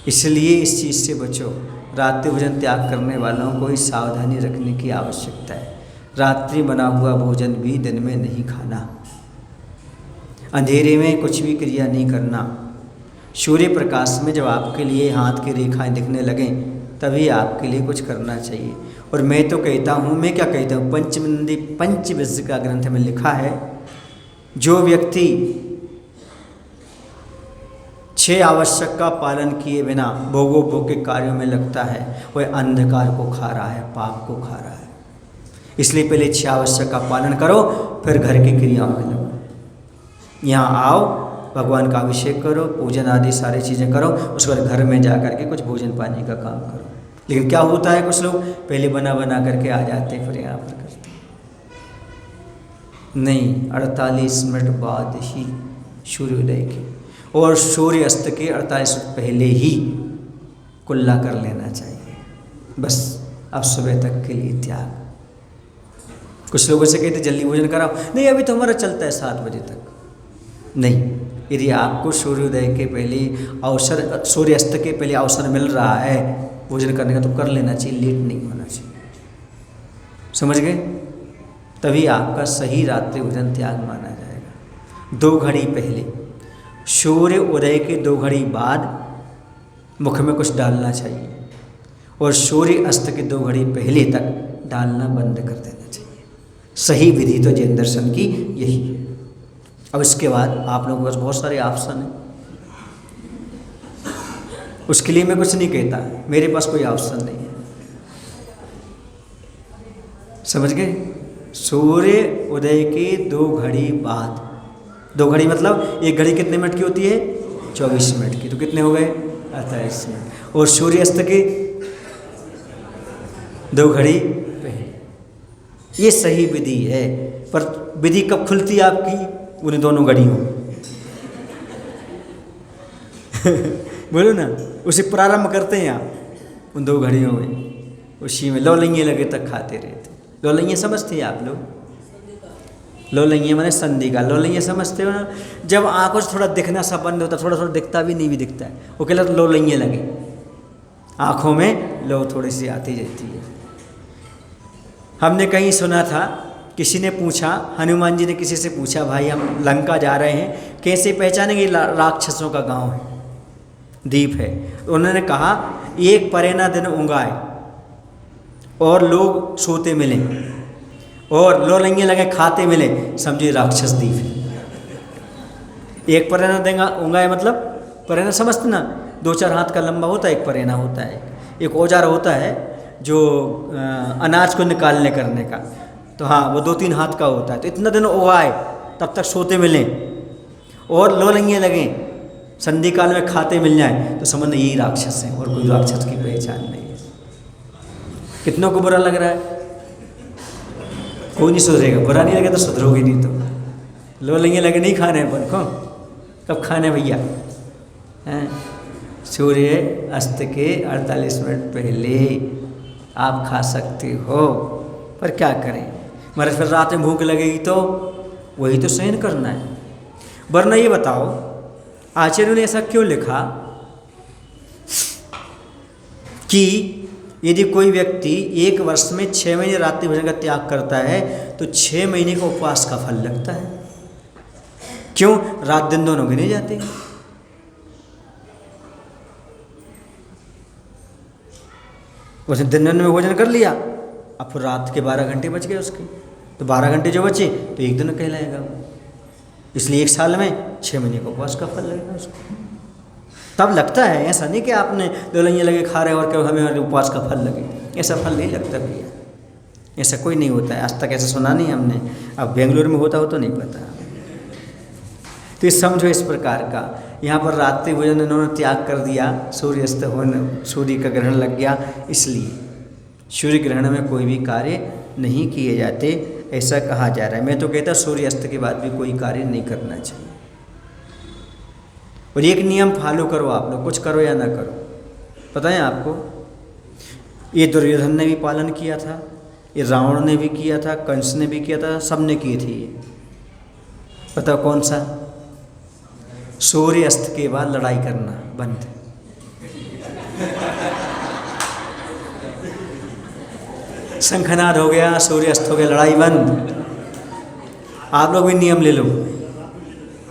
इसलिए इस चीज़ से बचो। रात्रि भोजन त्याग करने वालों को ही सावधानी रखने की आवश्यकता है। रात्रि बना हुआ भोजन भी दिन में नहीं खाना, अंधेरे में कुछ भी क्रिया नहीं करना। सूर्य प्रकाश में जब आपके लिए हाथ की रेखाएं दिखने लगें तभी आपके लिए कुछ करना चाहिए। और मैं तो कहता हूँ, मैं क्या कहता हूँ, पंचमनंदी पंचविज्ज का ग्रंथ में लिखा है, जो व्यक्ति 6 आवश्यक का पालन किए बिना भोगो भोग के कार्यों में लगता है वह अंधकार को खा रहा है, पाप को खा रहा है। इसलिए पहले 6 आवश्यक का पालन करो, फिर घर की क्रियाओं में लगो। यहाँ आओ, भगवान का अभिषेक करो, पूजन आदि सारी चीज़ें करो, उसके बाद घर में जा कर के कुछ भोजन पानी का काम करो। लेकिन क्या होता है, कुछ लोग पहले बना करके आ जाते हैं, फिर यहाँ पर करते नहीं। 48 मिनट बाद ही सूर्योदय के और सूर्य अस्त के 48 मिनट पहले ही कुल्ला कर लेना चाहिए। बस अब सुबह तक के लिए त्याग। कुछ लोगों से कहते जल्दी भोजन कराओ, नहीं अभी तो हमारा चलता है 7 बजे तक। नहीं, यदि आपको सूर्योदय के पहले अवसर, सूर्यास्त के पहले अवसर मिल रहा है भोजन करने का तो कर लेना चाहिए, लेट नहीं होना चाहिए। समझ गए? तभी आपका सही रात्रि भोजन त्याग माना जाएगा। 2 घड़ी पहले, सूर्य उदय के 2 घड़ी बाद मुख में कुछ डालना चाहिए और सूर्य अस्त के 2 घड़ी पहले तक डालना बंद कर देना चाहिए। सही विधि तो जैन दर्शन की यही है। अब इसके बाद आप लोगों के पास बहुत सारे ऑप्शन हैं, उसके लिए मैं कुछ नहीं कहता, मेरे पास कोई ऑप्शन नहीं है। समझ गए? सूर्य उदय के 2 घड़ी बाद, 2 घड़ी मतलब एक घड़ी कितने मिनट की होती है? 24 मिनट की, तो कितने हो गए? 48 मिनट। और सूर्यास्त के 2 घड़ी पहले, ये सही विधि है। पर विधि कब खुलती है आपकी? उन्हें दोनों घड़ियों बोलो ना, उसे प्रारंभ करते हैं आप उन 2 घड़ियों में, उसी में लौलैये लगे तक खाते रहते। लौलैये समझते हैं आप लोग? लौलैये माने संधि का, लौलैये समझते हो ना? जब आंखों से थोड़ा दिखना सा बंद होता, थोड़ा थोड़ा दिखता भी नहीं भी दिखता है, वो कहलाता लौलैये लगे। आँखों में लो थोड़ी सी आती रहती है। हमने कहीं सुना था, किसी ने पूछा, हनुमान जी ने किसी से पूछा, भाई हम लंका जा रहे हैं, कैसे पहचानेंगे राक्षसों का गांव है? दीप है। तो उन्होंने कहा एक परेना दिन उंगाए और लोग सोते मिले और लोलंगे लगे खाते मिले, समझिए राक्षस दीप है। एक परेना देगा उंगाए मतलब परेना समझते ना, 2-4 हाथ का लंबा होता है एक परेना होता है। एक औजार होता है जो अनाज को निकालने करने का, तो हाँ वो 2-3 हाथ का होता है। तो इतना दिन उगाए तब तक सोते मिलें और लोलंगे लगें, संधि काल में खाते मिल जाए, तो समझ यही राक्षस है और कोई राक्षस की पहचान नहीं है। कितनों को बुरा लग रहा है? कोई नहीं सुधरेगा, बुरा नहीं लगे तो सुधरोगे नहीं। तो लोलंगे लगे नहीं खाने अपन को, कब खाने भैया हैं? सूर्य अस्त के 48 मिनट पहले आप खा सकते हो, पर क्या करें, मगर फिर रात में भूख लगेगी तो वही तो सहन करना है। वरना ये बताओ आचार्यों ने ऐसा क्यों लिखा कि यदि कोई व्यक्ति 1 वर्ष में 6 महीने रात्रि भोजन का त्याग करता है तो 6 महीने का उपवास का फल लगता है। क्यों? रात दिन दोनों गिने जाते हैं। उसने दिन में भोजन कर लिया, अब फिर रात के 12 घंटे बच गए उसके, तो 12 घंटे जो बचे तो एक दिन कहलाएगा। इसलिए 1 साल में 6 महीने का उपवास का फल लगेगा उसको, तब लगता है। ऐसा नहीं कि आपने लोलंगे लगे खा रहे और हमें उपवास का फल लगे, ऐसा फल नहीं लगता भैया, ऐसा कोई नहीं होता है। आज तक ऐसा सुना नहीं हमने, अब बेंगलुरु में होता हो तो नहीं पता। तो ये समझो इस प्रकार का, यहाँ पर रात्रि भोजन इन्होंने त्याग कर दिया, सूर्यास्त होने सूर्य का ग्रहण लग गया, इसलिए सूर्य ग्रहण में कोई भी कार्य नहीं किए जाते, ऐसा कहा जा रहा है। मैं तो कहता सूर्यास्त के बाद भी कोई कार्य नहीं करना चाहिए। और एक नियम फॉलो करो आप लोग, कुछ करो या ना करो, पता है आपको, ये दुर्योधन ने भी पालन किया था, ये रावण ने भी किया था, कंस ने भी किया था, सब ने किए थे ये। पता कौन सा? सूर्य अस्त के बाद लड़ाई करना बंद। शंखनाद हो गया, सूर्य अस्त हो गया, लड़ाई बंद। आप लोग भी नियम ले लो,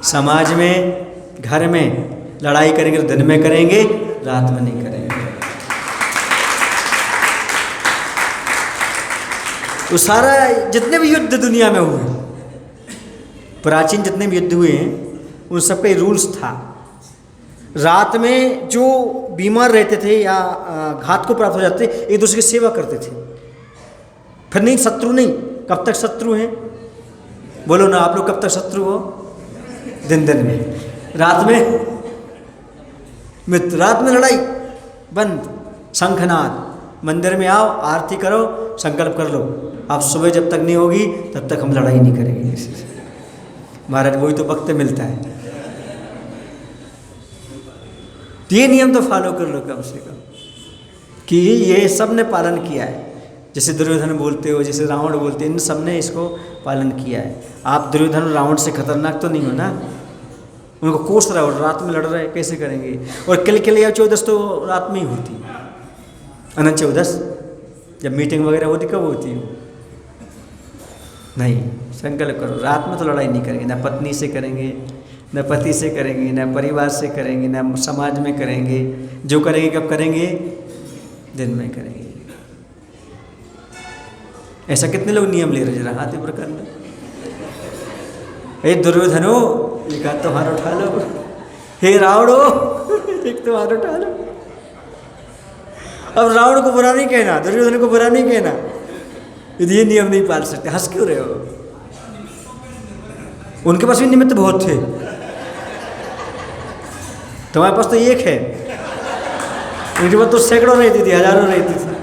समाज में घर में लड़ाई करेंगे तो दिन में करेंगे, रात में नहीं करेंगे। तो सारा जितने भी युद्ध दुनिया में हुए, प्राचीन जितने भी युद्ध हुए हैं, उन सबका रूल्स था। रात में जो बीमार रहते थे या घात को प्राप्त हो जाते थे, एक दूसरे की सेवा करते थे। फिर नहीं, शत्रु नहीं। कब तक शत्रु हैं? बोलो ना आप लोग, कब तक शत्रु हो? दिन दिन में। रात में मित्र, रात में लड़ाई बंद। शंखनाद, मंदिर में आओ, आरती करो, संकल्प कर लो, आप सुबह जब तक नहीं होगी तब तक हम लड़ाई नहीं करेंगे किसी से। महाराज वही तो वक्त मिलता है। ये नियम तो फॉलो कर लो कम से कम, कि ये सब ने पालन किया है। जैसे दुर्योधन बोलते हो, जैसे रावण बोलते हैं, इन सब ने इसको पालन किया है। आप दुर्योधन और रावण से खतरनाक तो नहीं हो ना? उनको कोस रहा हो, रात में लड़ रहे, कैसे करेंगे? और किल या चौदस तो रात में ही होती, अनंत चौदस जब मीटिंग वगैरह होती, कब होती है? नहीं, संकल्प करो रात में तो लड़ाई नहीं करेंगे, ना पत्नी से करेंगे, न पति से करेंगे, न परिवार से करेंगे, न समाज में करेंगे। जो करेंगे कब करेंगे? दिन में करेंगे। ऐसा कितने लोग नियम ले रहे, जरा हाथ ऊपर कर लो। हे दुर्योधनो, एक हाथ तो हाथ उठा लो। हे रावणो, एक तो हाथ उठा लो। अब रावण को बुरा नहीं कहना, दुर्योधन को बुरा नहीं कहना, यदि ये नियम नहीं पाल सकते। हंस क्यों रहे हो? उनके पास भी निमित्त बहुत थे, तुम्हारे पास तो एक है, उनके पास तो सैकड़ों रहती थी, हजारों रहती थी।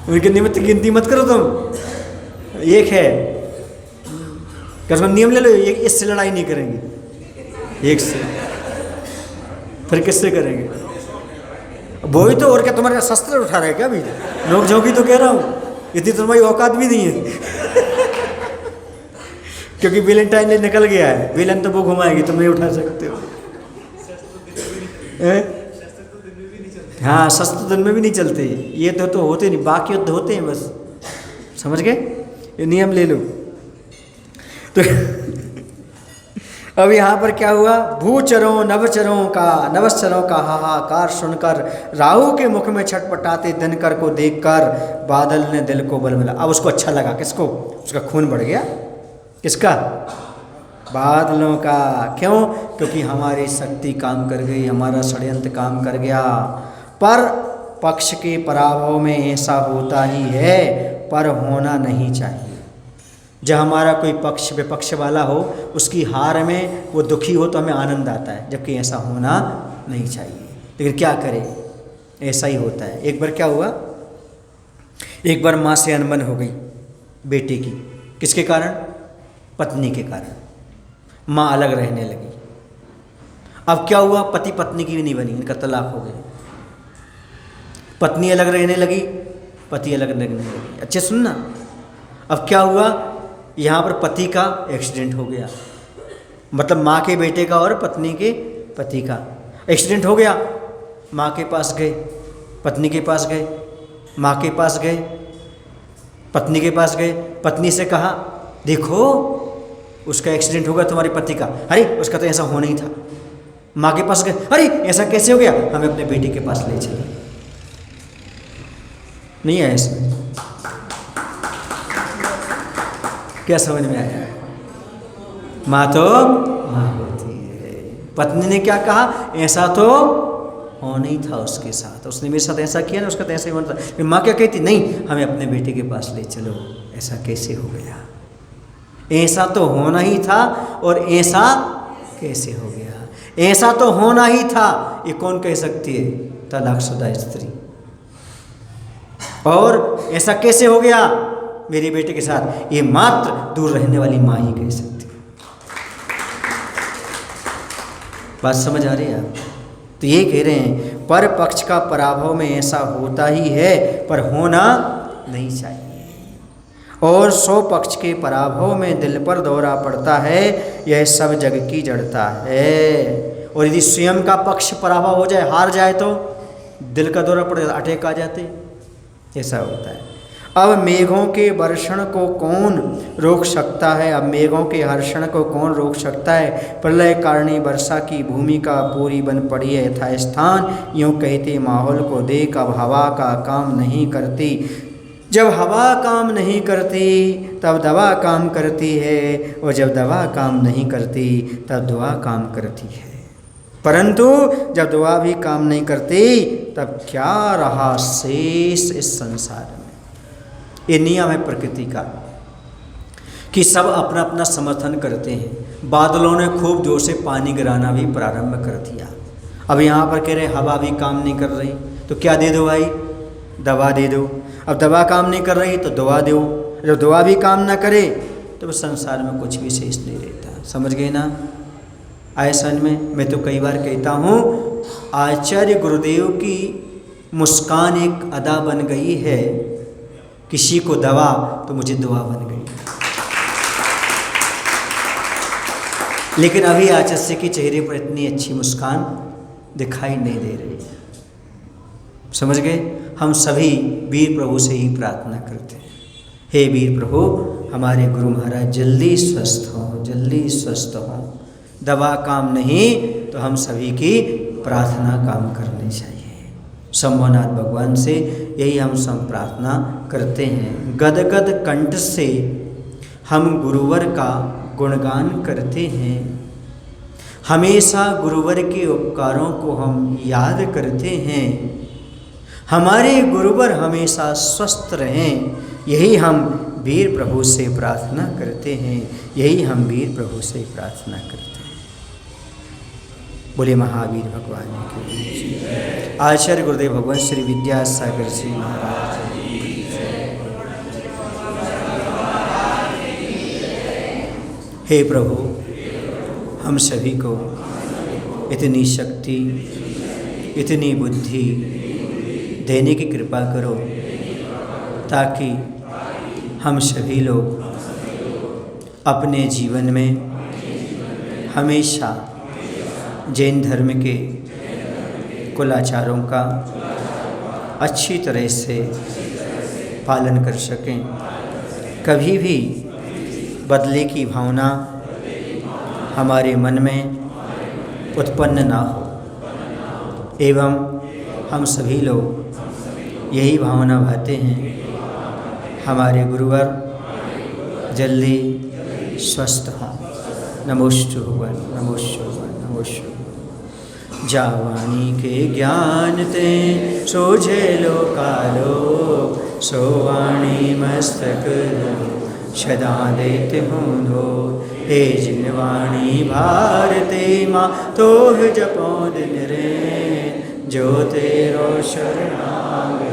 उनके निमित्त की गिनती मत करो तुम, एक है। क्या नियम ले लो, एक इससे लड़ाई नहीं करेंगे, एक से, फिर किससे करेंगे? वो ही तो, और क्या तुम्हारे शस्त्र उठा रहे क्या? अभी नोक झोंकी तो कह रहा हूँ, इतनी तुम्हारी औकात भी नहीं है। क्योंकि वेलेंटाइन डे निकल गया है, विलन तो वो घुमाएगी, तुम नहीं उठा सकते हो। हाँ, शस्त्र दिन में भी नहीं चलते, ये तो होते नहीं, बाकी युद्ध होते हैं बस, समझ गए? ये नियम ले लो। तो अब यहाँ पर क्या हुआ, भूचरों नवश्चरों का हाहाकार सुनकर राहु के मुख में छटपटाते दिनकर को देखकर बादल ने दिल को बल मिला। अब उसको अच्छा लगा, किसको, उसका खून बढ़ गया, किसका, बादलों का। क्यों, क्योंकि हमारी शक्ति काम कर गई, हमारा षड्यंत्र काम कर गया। पर पक्ष के पराभव में ऐसा होता ही है, पर होना नहीं चाहिए। जब हमारा कोई पक्ष विपक्ष वाला हो, उसकी हार में वो दुखी हो तो हमें आनंद आता है, जबकि ऐसा होना नहीं चाहिए। लेकिन क्या करें, ऐसा ही होता है। एक बार क्या हुआ, एक बार माँ से अनबन हो गई बेटे की, किसके कारण, पत्नी के कारण। माँ अलग रहने लगी। अब क्या हुआ, पति पत्नी की भी नहीं बनी, इनका तलाक हो गया। पत्नी अलग रहने लगी, पति अलग रहने लगी। अच्छे सुनना, अब क्या हुआ, यहाँ पर पति का एक्सीडेंट हो गया, मतलब माँ के बेटे का और पत्नी के पति का एक्सीडेंट हो गया। माँ के पास गए, पत्नी के पास गए, माँ के पास गए, पत्नी के पास गए। पत्नी से कहा, देखो उसका एक्सीडेंट हो गया तुम्हारे पति का, अरे उसका तो ऐसा होना ही था। माँ के पास गए, अरे ऐसा कैसे हो गया, हमें अपने बेटे के पास ले चले। नहीं है इसमें, क्या समझ में आया, माँ तो माँ होती है। पत्नी ने क्या कहा, ऐसा तो होना ही था उसके साथ, उसने मेरे साथ ऐसा किया ना, उसका तो ऐसा ही होना था। माँ क्या कहती, नहीं हमें अपने बेटे के पास ले चलो, ऐसा कैसे हो गया, ऐसा तो होना ही था और ऐसा कैसे हो गया, ऐसा तो होना ही था, ये कौन कह सकती है, तलाकशुदा स्त्री। और ऐसा कैसे हो गया मेरे बेटे के साथ, ये मात्र दूर रहने वाली माँ ही कह सकती है। बात समझ आ रही है आप? तो ये कह रहे हैं, पर पक्ष का पराभव में ऐसा होता ही है, पर होना नहीं चाहिए। और 100 पक्ष के पराभव में दिल पर दौरा पड़ता है, यह सब जग की जड़ता है। और यदि स्वयं का पक्ष पराभव हो जाए, हार जाए, तो दिल का दौरा पड़ जाता, अटैक आ जाते, ऐसा होता है। अब मेघों के वर्षण को कौन रोक सकता है, अब मेघों के हर्षण को कौन रोक सकता है। प्रलय कारणी वर्षा की भूमिका पूरी बन पड़ी है यथास्थान, यूँ कहते माहौल को देख अब हवा का काम नहीं करती। जब हवा काम नहीं करती तब दवा काम करती है, और जब दवा काम नहीं करती तब दुआ काम करती है। परंतु जब दुआ भी काम नहीं करती तब क्या रहा शेष इस संसार में। ये नियम है प्रकृति का कि सब अपना अपना समर्थन करते हैं। बादलों ने खूब जोर से पानी गिराना भी प्रारंभ कर दिया। अब यहाँ पर कह रहे हवा भी काम नहीं कर रही, तो क्या दे दो भाई, दवा दे दो। अब दवा काम नहीं कर रही तो दुआ दो, जब दुआ भी काम ना करे तो संसार में कुछ भी शेष नहीं रहता। समझ गए ना? आए समझ में? मैं तो कई बार कहता हूँ, आचार्य गुरुदेव की मुस्कान एक अदा बन गई है, किसी को दवा तो मुझे दुआ बन गई। लेकिन अभी आचार्य के चेहरे पर इतनी अच्छी मुस्कान दिखाई नहीं दे रही है। समझ गए? हम सभी वीर प्रभु से ही प्रार्थना करते हैं, हे वीर प्रभु हमारे गुरु महाराज जल्दी स्वस्थ हों, जल्दी स्वस्थ हों। दवा काम नहीं तो हम सभी की प्रार्थना काम करनी चाहिए। शंभुनाथ भगवान से यही हम सब प्रार्थना करते हैं। गदगद कंठ से हम गुरुवर का गुणगान करते हैं, हमेशा गुरुवर के उपकारों को हम याद करते हैं। हमारे गुरुवर हमेशा स्वस्थ रहें, यही हम वीर प्रभु से प्रार्थना करते हैं, यही हम वीर प्रभु से प्रार्थना करते हैं। बोले महावीर भगवान की। आचार्य गुरुदेव भगवान श्री विद्यासागर जी महाराज। हे प्रभु हम सभी को इतनी शक्ति, इतनी बुद्धि देने की कृपा करो ताकि हम सभी लोग अपने जीवन में हमेशा जैन धर्म के कुलाचारों का अच्छी तरह से पालन कर सकें। कभी भी बदले की भावना हमारे मन में उत्पन्न ना हो, एवं हम सभी लोग यही भावना भाते हैं हमारे गुरुवर जल्दी स्वस्थ हों। नमोस्तुभ्यं नमोस्तुभ्यं नमोस्तुभ्यं। जावाणी के ज्ञान ते सोझे लोकालो, सोवाणी मस्तक सदा देते हूँ धो। हे जिनवाणी भारते माँ तोह जपो दिन रे, जो तेरो शरणागत